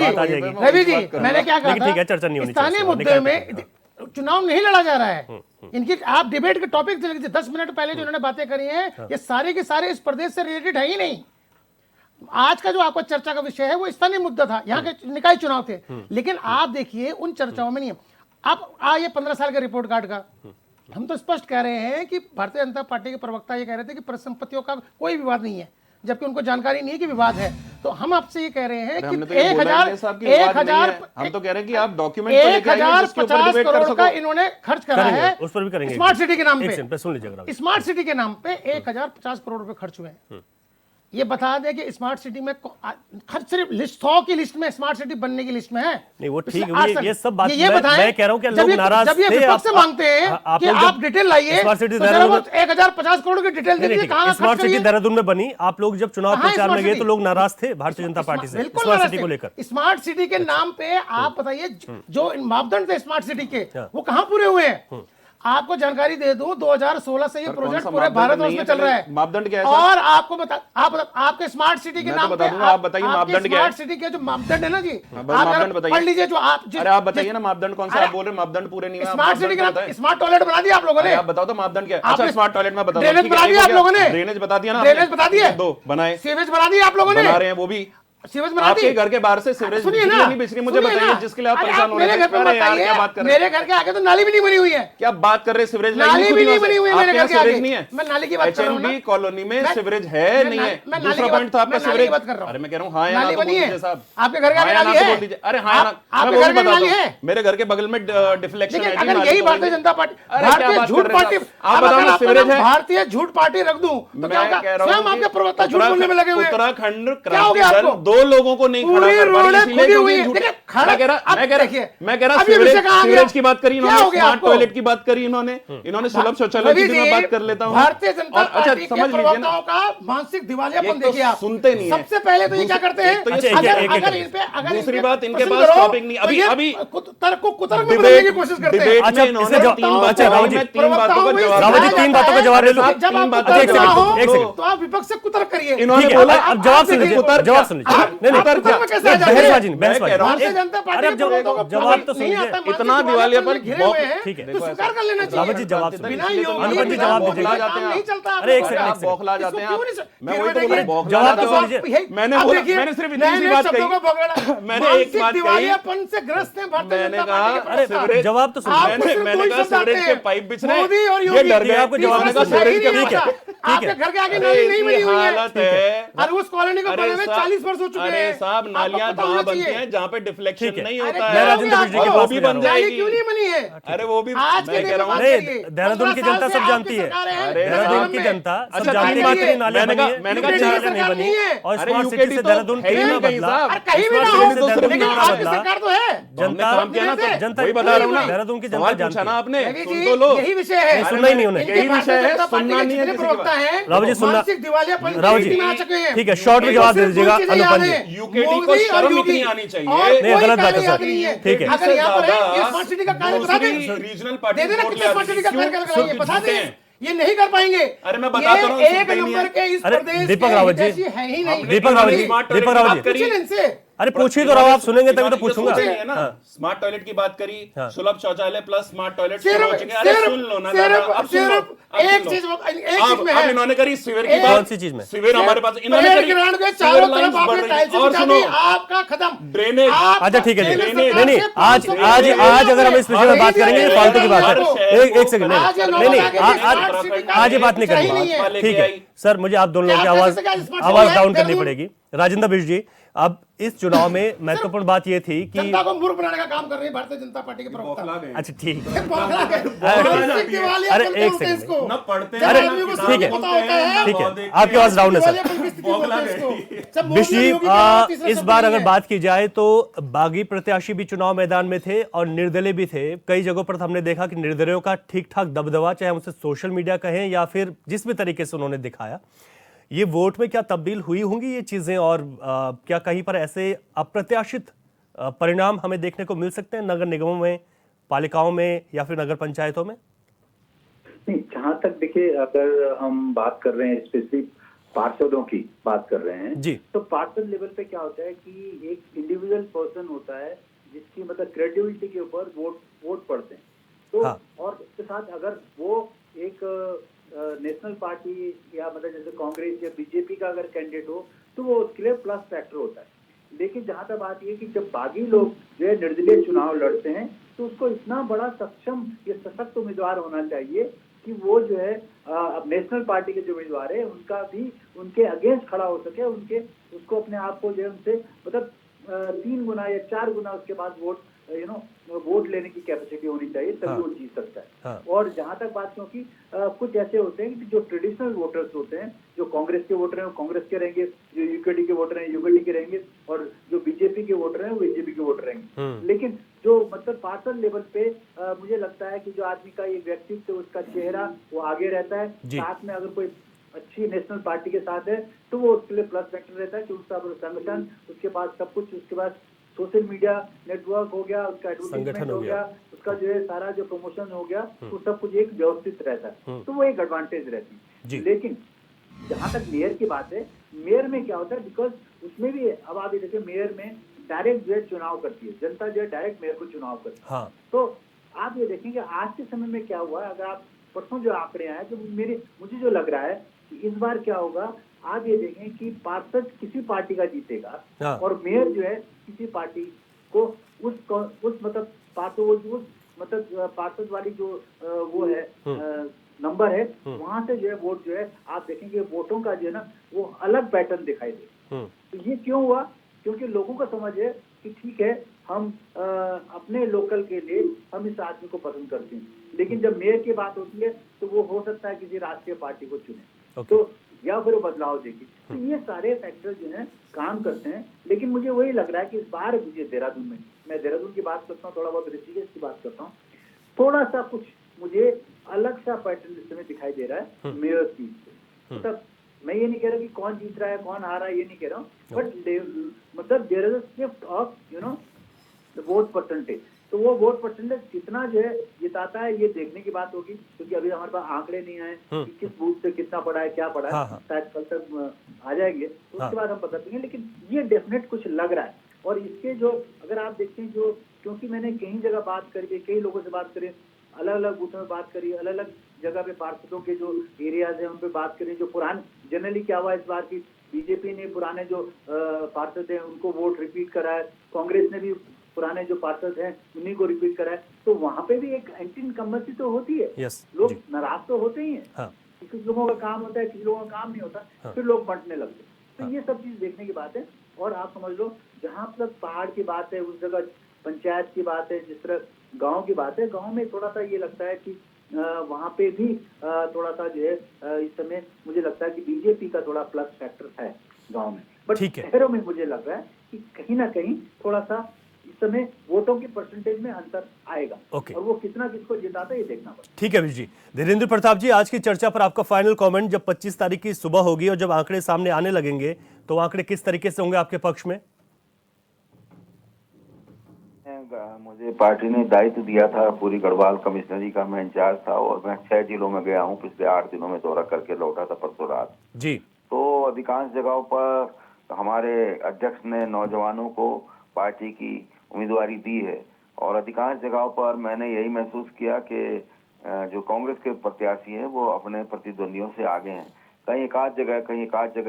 जी मैंने क्या कहा था, ठीक है, चर्चा नहीं होनी चाहिए। स्थानीय मुद्दे में चुनाव नहीं लड़ा जा रहा है। इनकी आप डिबेट के टॉपिक 10 मिनट पहले जो उन्होंने बातें करी हैं, ये सारे के सारे इस प्रदेश से रिलेटेड है ही नहीं। आज का जो आपका चर्चा का विषय है वो स्थानीय मुद्दा था, यहाँ के निकाय चुनाव थे। लेकिन आप देखिए उन चर्चाओं में नहीं है। आप ये 15 साल के रिपोर्ट कार्ड का हम तो स्पष्ट कह रहे हैं कि भारतीय जनता पार्टी के प्रवक्ता ये कह रहे थे कि परिसंपत्तियों का कोई विवाद नहीं है, जबकि उनको जानकारी नहीं है कि विवाद है। तो हम आपसे ये कह रहे हैं कि 1000 हम तो कह रहे हैं कि आप डॉक्यूमेंट को लेकर आइए जिसके ऊपर डिबेट कर करोड़ सको। का इन्होंने खर्च करा है, उस पर भी करेंगे। स्मार्ट सिटी के नाम पे, सुन लीजिएगा, स्मार्ट सिटी के नाम पे 1050 करोड़ रुपए खर्च हुए हैं। ये बता दें कि स्मार्ट सिटी में खर्च सिर्फ लिस्ट 100 की लिस्ट में, स्मार्ट सिटी बनने की लिस्ट में है। नहीं वो ठीक है, ये सब बात ये बताएं, मैं कह रहा हूं कि लोग नाराज जब ये विपक्ष से मांगते हैं कि आप डिटेल लाइए, स्मार्ट सिटी 1050 करोड़ की डिटेल दीजिए, कहां स्मार्ट सिटी देहरादून में बनी। आप लोग जब चुनाव प्रचार में गए तो लोग नाराज थे भारतीय जनता पार्टी से स्मार्ट सिटी को लेकर। स्मार्ट सिटी के नाम पे आप बताइए जो मापदंड थे स्मार्ट सिटी के वो कहां पूरे हुए हैं? आपको जानकारी दे दूं, 2016 से ये प्रोजेक्ट पूरे भारतवर्ष में चल रहा है। मापदंड क्या है? और आपको आपके स्मार्ट सिटी के नाम पे आप बताइए मापदंड क्या है? स्मार्ट सिटी के जो मापदंड है ना जी, मापदंड बताइए, पढ़ लीजिए। जो आप अरे आप बताइए ना मापदंड कौन सा आप बोल रहे हैं? मापदंड पूरे नहीं है। स्मार्ट सिटी के नाम स्मार्ट टॉयलेट बना दिया आप लोगों ने, आप बताओ तो मापदंड क्या है? अच्छा स्मार्ट टॉयलेट में बताओ, ड्रेनेज बना दिया आप लोगों ने, ड्रेनेज बता दिया ना, ड्रेनेज बता दिया, दो बनाए, सीवेज बना दिया आप लोगों ने, बना रहे हैं वो भी। सीवेज बना आपके घर के बाहर से सीवरेज नहीं बिछ रही, मुझे बताइए जिसके लिए आप परेशान हो रहे हैं। क्या बात कर रहे हैं? मेरे घर के आगे तो नाली भी नहीं बनी हुई है। क्या बात कर रहे हैं? सीवरेज नाली भी नहीं बनी हुई है मेरे घर के आगे। नहीं है, मैं नाली की बात कर रहा हूं। एचएनबी कॉलोनी में सीवरेज है नहीं है? दूसरा पॉइंट था आपका सीवरेज। अरे मैं कह रहा हूं हां या ना बोल दीजिए साहब। आपके घर के आगे नाली है? अरे हां या ना, मैं वो भी बता दूं। मेरे घर के बगल में डिफ्लेक्शन है। अगर यही भारतीय जनता पार्टी, भारतीय झूठ पार्टी, आप बताओ ना सीवरेज है, भारतीय झूठ पार्टी रख दूं तो क्या होगा? स्वयं आपके प्रवक्ता झूठ बोलने में लगे हुए हैं। उत्तराखंड क्रांति दल 2 लोगों को नहीं खड़ा कर पा रही। मैं कह रहा सीवरेज की बात करी इन्होंने, स्मार्ट टॉयलेट की बात करी इन्होंने सुलभ शौचालय की भी मैं बात कर लेता हूँ। भारतीय जनता पार्टी के समझ लीजिए ना का मानसिक दिवालियापन देखिए आप, सुनते नहीं है। सबसे पहले तो ये क्या करते हैं, अगर दूसरी बात इनके पास टॉपिक नहीं, अभी तर्क को कुतर्क में बदलने की कोशिश करते हैं। अच्छा इन्होंने 3 बातों का जवाब दे दो। जब आप तो आप विपक्ष से कुतर्क करिए। इन्होंने बोला अब जवाब सुन लीजिए, जवाब सुन लीजिए। भारतीय जनता पार्टी जवाब तो सुनिए। इतना दिवालियापन ठीक है, तो स्वीकार कर लेना चाहिए। रावत जी जवाब सुनिए। बिना अनुपम जी जवाब दीजिए। नहीं चलता। अरे एक सेकंड, बौखला जाते हैं आप। मैं वही तो देखिए, बोल रहा हूं, जवाब तो सुन लीजिए। मैंने सिर्फ इतनी सी बात कही। मैंने एक बात कही, दिवालियापन से ग्रस्त है भारतीय मैंने जनता पार्टी के कहा प्रवक्ता। जवाब तो सुनिए। मैंने कहा सीवरेज के पाइप बिछ रहे मोदी और हैं, योगी, ये डर गए। आपको जवाब मैंने कहा सही सीवरेज के नहीं ठीक है, होता। आपके घर के आगे नाली नहीं बनी हुई हालत है है। और उस कॉलोनी को बने हुए 40 वर्ष हो चुके हैं। अरे साहब नालियां आपको पता जहां होना बनती चाहिए। हैं जहां पे डिफ्लेक्शन ठीक है। नहीं अरे होता क्या है हो गया राजेंद्र आपको? वो भी बन नाली जाएगी। क्यों नहीं बनी है? अरे वो भी आज मैं कह रहा हूँ देहरादून की जनता सब जानती है। देहरादून की जनता सब जानती है कितनी नालियां बनी है, मैंने कितनी कहा नालियां नहीं बनी है। और अरे स्मार्ट सिटी से देहरादून है ही कितना नहीं कहीं बदला, साहब। कहीं भी ना स्मार्ट हो, सिटी से देहरादून लेकिन कितना आपकी बदला। सरकार तो है। जनता काम किया ना, तो जनता वही बता रहा हूँ ना। देहरादून की जनता सवाल जानती पूछा ना है। आपने, रवि सुन जी, तो लो। यही विषय है। सुनना ही नहीं उन्हें। यही विषय है, सुनना नहीं है किसी की प्रवक्ता बात। है राव जी सुनना, मानसिक दिवालियापन की राव जी स्थिति में आ चुके हैं। ठीक है, शॉर्ट में जवाब दे दीजिएगा अनुपम जी। यूकेटी को शर्म इतनी आनी चाहिए। नहीं ये कोई गलत बात है कार्य याद सर। नहीं है। ठीक है। अगर यहाँ पर है, ये स्मार्ट सिटी का कार्य बता दें, रीजनल पार्टी दे देना कितने स्मार्ट सिटी का कार्य कराएंगे, बता दें। ये नहीं कर पाएंगे। अरे मैं बता तो रहा हूं, ये एक सुनते ही नहीं नंबर है। के इस अरे प्रदेश दीपक के रावत जी, हितैषी है ही नहीं। दीपक रावत जी, दीपक रावत जी, पूछिए इनसे। अरे पूछिए तो रहो, आप सुनेंगे तभी तो इन्होंने पूछूंगा। सोचा नहीं है ना, हाँ। स्मार्ट टॉयलेट की बात करी, हाँ। सुलभ शौचालय प्लस स्मार्ट टॉयलेट सिर्फ पहुंचेंगे। अरे सुन लो ना दादा, अब सुन लो, एक चीज में अब है। इन्होंने करी सीवर की एक- बात। कौन सी चीज में? सीवर हमारे पास इन्होंने करी, ग्राउंड के सीवर चारों लाइंस तरफ आपने बढ़ रही टाइल्स हैं। और बिछा सुनो, दी, आपका खत्म। ड्रेनेज, अच्छा ठीक है जी, केंद्र नहीं सरकार नहीं, से आज 500 आज करोड़ आज अगर हम इस विषय में बात करेंगे ये फालतू की बात हर है। शहर एक सेकंड, आज ये नहीं नहीं, लोग आज ये बात नहीं चाहिए करनी। नहीं है। भाजपा ठीक लेके है आई। सर, मुझे आप दोनों लोगों की क्या आप कैसे क्या स्मार्ट आवाज सिटी डाउन है? करनी पड़ेगी। राजेंद्र बिष्ट जी, अब इस चुनाव में महत्वपूर्ण बात ये थी कि जनता को मूर्ख बनाने का काम कर रही है भारतीय जनता पार्टी के प्रवक्ता। अच्छा ठीक है, बौखला गए। अरे, दिवालिया अरे, अपन एक बोलते हैं सेकंड। इसको। न पढ़ते जब अरे, आदमी को ठीक है, सब पता होता है। ठीक है, आपकी आवाज डाउन है सर। दिवालिया अपन की स्थिति बोलते हैं इसको। जब मोदी बिष्ट जी, योगी के बाद तीसरा इस शब्द बार नहीं अगर है। बात की जाए तो बागी प्रत्याशी भी चुनाव मैदान में थे और निर्दलीय भी थे। कई जगहों पर हमने देखा कि निर्दलियों का ठीक ठाक दबदबा, चाहे हम उसे सोशल मीडिया कहें या फिर जिस भी तरीके से उन्होंने दिखाया। ये वोट में क्या तब्दील हुई होंगी ये चीजें, और क्या कहीं पर ऐसे अप्रत्याशित परिणाम हमें देखने को मिल सकते हैं नगर निगमों में, पालिकाओं में या फिर नगर पंचायतों में? नहीं, जहाँ तक देखिए, अगर हम बात कर रहे हैं स्पेसिफिक पार्षदों की बात कर रहे हैं जी, तो पार्षद लेवल पे क्या होता है कि एक इंडिविजुअल पर्सन होता है जिसकी मतलब क्रेडिबिलिटी के ऊपर वोट पड़ते हैं। तो हाँ। और उसके साथ अगर वो एक नेशनल पार्टी या मतलब जैसे कांग्रेस या बीजेपी का अगर कैंडिडेट हो तो वो उसके लिए प्लस फैक्टर होता है। लेकिन जहाँ तक बात ये कि जब बागी लोग जो है निर्दलीय चुनाव लड़ते हैं तो उसको इतना बड़ा सक्षम या सशक्त उम्मीदवार होना चाहिए कि वो जो है अब नेशनल पार्टी के जो उम्मीदवार है उनका भी उनके अगेंस्ट खड़ा हो सके, उनके उसको अपने आप को जो है उनसे मतलब 3 गुना या 4 गुना उसके बाद वोट लेने की कैपेसिटी होनी चाहिए, तभी हाँ। वो जीत सकता है। हाँ। और जहाँ तक बात, क्योंकि कुछ ऐसे होते हैं कि जो ट्रेडिशनल वोटर्स होते हैं, जो कांग्रेस के वोटर हैं वो कांग्रेस के रहेंगे, जो यूकेडी के वोटर हैं यूकेडी के रहेंगे, और जो बीजेपी के वोटर हैं वो बीजेपी के वोटर रहेंगे। लेकिन जो मतलब पार्षद लेवल पे मुझे लगता है कि जो आदमी का ये व्यक्तित्व, उसका चेहरा वो आगे रहता है। साथ में अगर कोई अच्छी नेशनल पार्टी के साथ है तो वो उसके लिए प्लस फैक्टर रहता है कि उसका संगठन, उसके पास सब कुछ, उसके पास सोशल मीडिया नेटवर्क हो गया, उसका एडवर्टाइजमेंट हो गया, उसका जो है सारा जो प्रमोशन हो गया, वो सब कुछ एक व्यवस्थित रहता है, तो वो एक एडवांटेज रहती है। लेकिन जहाँ तक मेयर की बात है, मेयर में क्या होता है, बिकॉज उसमें भी अब आप ये देखिए मेयर में डायरेक्ट जो है चुनाव करती है जनता, जो है डायरेक्ट मेयर को चुनाव करती है। हाँ। तो आप ये देखेंगे आज के समय में क्या हुआ है, अगर आप परसों जो आंकड़े आए तो मुझे जो लग रहा है कि इस बार क्या होगा, आप ये देखें कि पार्षद किसी पार्टी का जीतेगा। हाँ। और मेयर जो है किसी पार्टी को उस मतलब पार्षद वाली जो वो है नंबर है, वहां से जो है वोट जो है आप देखेंगे वोटों का जो है ना वो अलग पैटर्न दिखाई दे। तो ये क्यों हुआ? क्योंकि लोगों का समझ है कि ठीक है, हम अपने लोकल के लिए हम इस आदमी को पसंद करते हैं, लेकिन जब मेयर की बात होती है तो वो हो सकता है किसी राष्ट्रीय पार्टी को चुने, तो या फिर वो बदलाव देगी। तो ये सारे फैक्टर जो हैं काम करते हैं। लेकिन मुझे वही लग रहा है कि इस बार मुझे देहरादून में, मैं देहरादून की बात करता हूँ, थोड़ा बहुत ऋषिकेश की बात करता हूँ, थोड़ा सा कुछ मुझे अलग सा पैटर्न इस समय दिखाई दे रहा है मेयर सीट से। मतलब मैं ये नहीं कह रहा कि कौन जीत रहा है कौन हारा है, ये नहीं कह रहा हूँ, बट मतलब there is a shift of the vote percentage. तो वो वोट परसेंटेज कितना जो है जिताता है ये देखने की बात होगी, क्योंकि अभी हमारे पास आंकड़े नहीं आए कि किस बूथ से कितना पड़ा है, क्या पड़ा है। शायद कल तक आ जाएंगे तो उसके बाद हम बता देंगे। लेकिन ये डेफिनेट कुछ लग रहा है। और इसके जो अगर आप देखते हैं, जो क्योंकि मैंने कई जगह बात करी, कई लोगों से बात करी, अलग अलग बूथों में बात करी, अलग अलग जगह पे पार्षदों के जो एरियाज है उन पे बात करी, जो पुराने जनरली क्या हुआ इस बार की बीजेपी ने पुराने जो पार्षद हैं उनको वोट रिपीट करा है, कांग्रेस ने भी पुराने जो पार्षद हैं उन्हीं को रिपीट करा है। तो वहां पे भी एक एंटी इनकम्बेंसी तो होती है। लोग नाराज तो होते ही हैं। कुछ लोगों का काम होता है, किसी लोगों का काम नहीं होता, फिर लोग बंटने लगते। तो ये सब चीज देखने की बात है। और आप समझ लो जहां तक पहाड़ की बात है, उस जगह पंचायत की बात है, जिस तरह गाँव की बात है, गाँव में थोड़ा सा ये लगता है कि वहां पे भी थोड़ा सा जो है इस समय मुझे लगता है कि बीजेपी का थोड़ा प्लस फैक्टर है गाँव में। बट शहरों में मुझे लग रहा है कि कहीं ना कहीं थोड़ा सा इस समय वोटों की परसेंटेज में अंतर आएगा। और वो कितना किसको जिताता है ये देखना पड़ेगा। ठीक है अभिष जी। धीरेन्द्र प्रताप जी, आज की चर्चा पर आपका फाइनल कमेंट, जब 25 तारीख की सुबह होगी और जब आंकड़े सामने आने लगेंगे तो आंकड़े किस तरीके से होंगे आपके पक्ष में? मुझे पार्टी ने दायित्व दिया था, पूरी गढ़वाल कमिश्नरी का मैं इंचार्ज था और मैं 6 जिलों में गया हूँ। पिछले 8 दिनों में दौरा करके लौटा था परसों रात जी। तो अधिकांश जगहों पर हमारे अध्यक्ष ने नौजवानों को पार्टी की उम्मीदवारी दी है और अधिकांश जगहों पर मैंने यही महसूस किया कि जो कांग्रेस के प्रत्याशी हैं वो अपने प्रतिद्वंदियों से आगे हैं। कहीं एक आध जगह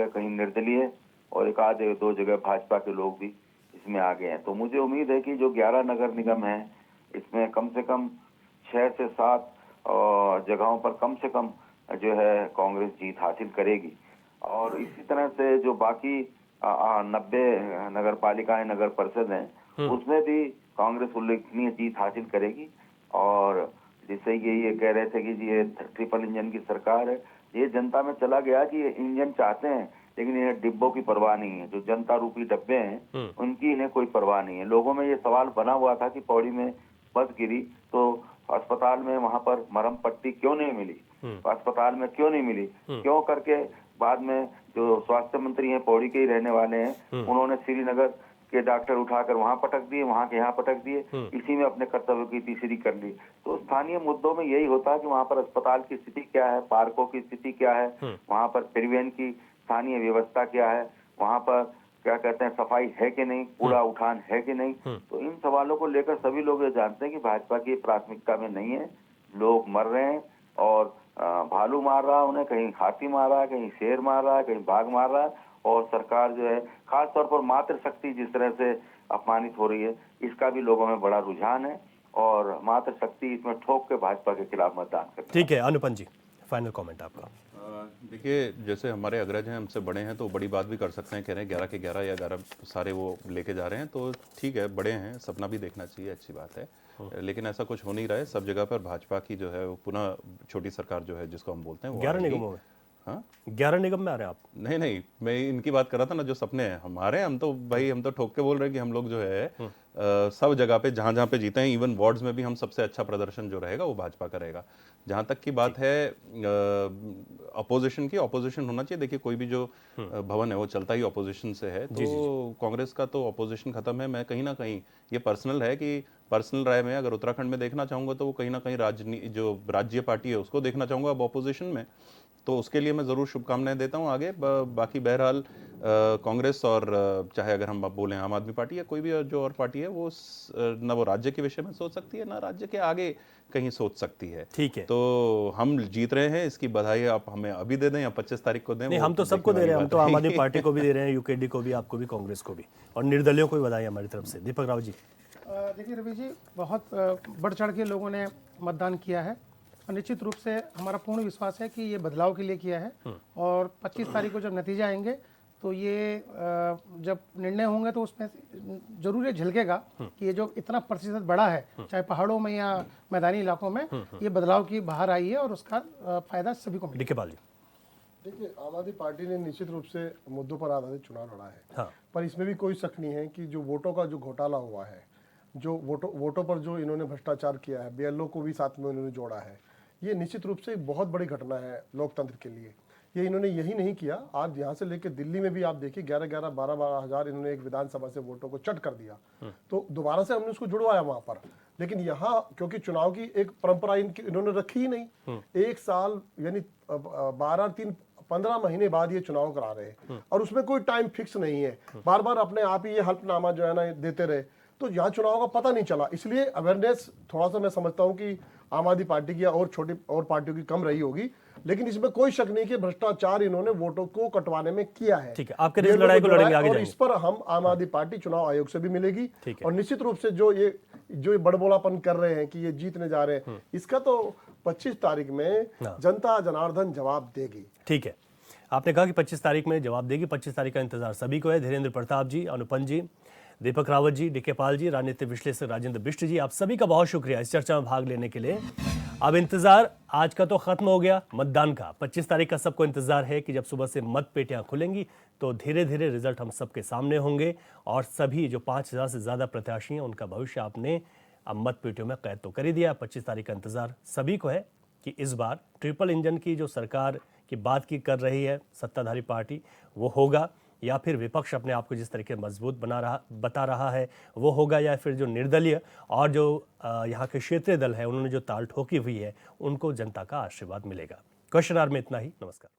कहीं निर्दलीय और एक आध 2 जगह भाजपा के लोग भी इसमें आगे हैं। तो मुझे उम्मीद है कि जो 11 नगर निगम है इसमें कम से कम 6 से 7 जगहों पर कम से कम जो है कांग्रेस जीत हासिल करेगी और इसी तरह से जो बाकी 90 नगर पालिकाएं नगर परिषद हैं उसमें भी कांग्रेस उल्लेखनीय जीत हासिल करेगी। और जिससे ये कह रहे थे कि जी ये ट्रिपल इंजन की सरकार है, ये जनता में चला गया कि ये इंजन चाहते हैं लेकिन ये डिब्बों की परवाह नहीं है। जो जनता रूपी डब्बे हैं उनकी इन्हें कोई परवाह नहीं है। लोगों में ये सवाल बना हुआ था कि पौड़ी में बस गिरी तो अस्पताल में वहां पर मरहम पट्टी क्यों नहीं मिली, अस्पताल में क्यों नहीं मिली, क्यों करके बाद में जो स्वास्थ्य मंत्री हैं पौड़ी के ही रहने वाले हैं उन्होंने श्रीनगर के डॉक्टर उठाकर वहां पटक दिए, वहां के यहाँ पटक दिए, इसी में अपने कर्तव्य की तीसरी कर ली। तो स्थानीय मुद्दों में यही होता है कि वहां पर अस्पताल की स्थिति क्या है, पार्कों की स्थिति क्या है, वहां पर परिवहन की स्थानीय व्यवस्था क्या है, वहां पर क्या कहते हैं सफाई है कि नहीं, कूड़ा उठान है कि नहीं। तो इन सवालों को लेकर सभी लोग ये जानते हैं कि भाजपा की प्राथमिकता में नहीं है। लोग मर रहे हैं और भालू मार रहा है उन्हें, कहीं हाथी मार रहा है, कहीं शेर मार रहा है, कहीं बाघ मार रहा है और सरकार जो है खास तौर पर मातृशक्ति जिस तरह से अपमानित हो रही है इसका भी लोगों में बड़ा रुझान है और मातृशक्ति इसमें ठोक के भाजपा के खिलाफ मतदान करती है। ठीक है अनुपम जी, फाइनल कमेंट आपका। देखिए जैसे हमारे अग्रज हैं, हमसे बड़े हैं तो बड़ी बात भी कर सकते हैं, कह रहे हैं 11 के 11 या 11 सारे वो लेके जा रहे हैं तो ठीक है, बड़े हैं, सपना भी देखना चाहिए, अच्छी बात है। लेकिन ऐसा कुछ हो नहीं रहा है। सब जगह पर भाजपा की जो है वो पुनः छोटी सरकार जो है जिसको हम बोलते हैं 11 निगमों में। हाँ 11 निगम में आ रहे हैं आप? नहीं, मैं इनकी बात कर रहा था ना, जो सपने हैं हमारे, हम तो भाई हम तो ठोक के बोल रहे हैं कि हम लोग जो है सब जगह पे जहां पे जीते हैं, इवन वार्ड्स में भी हम सबसे अच्छा प्रदर्शन जो रहेगा वो भाजपा का रहेगा। जहां तक की बात है अपोजिशन की, अपोजिशन होना चाहिए। देखिए कोई भी जो भवन है वो चलता ही अपोजिशन से है, तो कांग्रेस का तो अपोजिशन खत्म है। मैं कहीं ना कहीं ये पर्सनल है कि पर्सनल राय में अगर उत्तराखंड में देखना चाहूंगा तो वो कहीं ना कहीं जो राज्य पार्टी है उसको देखना चाहूंगा अब अपोजिशन में, तो उसके लिए मैं ज़रूर शुभकामनाएं देता हूं आगे। बाकी बहरहाल कांग्रेस और चाहे अगर हम बोलें आम आदमी पार्टी या कोई भी जो और पार्टी है वो न वो राज्य के विषय में सोच सकती है ना राज्य के आगे कहीं सोच सकती है। ठीक है, तो हम जीत रहे हैं, इसकी बधाई आप हमें अभी दे दें या 25 तारीख को दें? नहीं, हम तो सबको दे रहे हैं। हम तो आम आदमी पार्टी को भी दे रहे हैं, यूकेडी को भी, आपको भी, कांग्रेस को भी, और निर्दलियों को भी बधाई हमारी तरफ से। दीपक राव जी। देखिए रवि जी, बहुत बढ़ चढ़ के लोगों ने मतदान किया है और निश्चित रूप से हमारा पूर्ण विश्वास है कि ये बदलाव के लिए किया है और 25 तारीख को जब नतीजा आएंगे तो ये जब निर्णय होंगे तो उसमें जरूर ये झलकेगा कि ये जो इतना प्रतिशत बढ़ा है चाहे पहाड़ों में या मैदानी इलाकों में, ये बदलाव की बाहर आई है और उसका फायदा सभी को मिलेगा। पाल जी। देखिए आम आदमी पार्टी ने निश्चित रूप से मुद्दों पर आधारित चुनाव लड़ा है। हाँ। पर इसमें भी कोई शक नहीं है कि जो वोटों का जो घोटाला हुआ है, जो वोटों पर जो इन्होंने भ्रष्टाचार किया है, बीएलओ को भी साथ में इन्होंने जोड़ा है, ये निश्चित रूप से एक बहुत बड़ी घटना है लोकतंत्र के लिए। ये इन्होंने यही नहीं किया, आज यहाँ से लेकर दिल्ली में भी आप देखिए 11-11, 12-12 हज़ार इन्होंने एक विधानसभा से वोटों को चट कर दिया। तो दोबारा से हमने उसको जुड़वाया वहाँ पर, लेकिन यहाँ क्योंकि चुनाव की एक परंपरा इन्होंने रखी ही नहीं। 1 साल यानी 15 महीने बाद ये चुनाव करा रहे हैं और उसमें कोई टाइम फिक्स नहीं है, बार बार अपने आप ही ये हल्फनामा जो है ना देते रहे, तो यहाँ चुनाव का पता नहीं चला। इसलिए अवेयरनेस थोड़ा सा मैं समझता हूँ कि आम आदमी पार्टी की और छोटी और पार्टियों की कम रही होगी, लेकिन इसमें कोई शक नहीं कि भ्रष्टाचार इन्होंने वोटों को कटवाने में किया है। ठीक है, आपके लड़ाई को लड़ेंगे आगे और इस पर हम आम आदमी पार्टी चुनाव आयोग से भी मिलेगी और निश्चित रूप से जो ये बड़बोलापन कर रहे हैं कि ये जीतने जा रहे हैं, इसका तो 25 तारीख में जनता जनार्दन जवाब देगी। ठीक है, आपने कहा कि 25 तारीख में जवाब देगी। 25 तारीख का इंतजार सभी को है। धीरेन्द्र प्रताप जी, अनुपम जी, दीपक रावत जी, डीके पाल जी, राजनीतिक विश्लेषक राजेंद्र बिष्ट जी, आप सभी का बहुत शुक्रिया इस चर्चा में भाग लेने के लिए। अब इंतजार आज का तो खत्म हो गया, मतदान का 25 तारीख का सबको इंतजार है कि जब सुबह से मत पेटियां खुलेंगी तो धीरे धीरे रिजल्ट हम सबके सामने होंगे और सभी जो 5000 से ज्यादा प्रत्याशी हैं उनका भविष्य आपने अब मत पेटियों में कैद तो कर ही दिया। 25 तारीख का इंतजार सभी को है कि इस बार ट्रिपल इंजन की जो सरकार की बात की कर रही है सत्ताधारी पार्टी, वो होगा या फिर विपक्ष अपने आप को जिस तरीके मजबूत बता रहा है वो होगा, या फिर जो निर्दलीय और जो यहाँ के क्षेत्रीय दल है उन्होंने जो ताल ठोकी हुई है उनको जनता का आशीर्वाद मिलेगा। क्वेश्चन आवर में इतना ही। नमस्कार।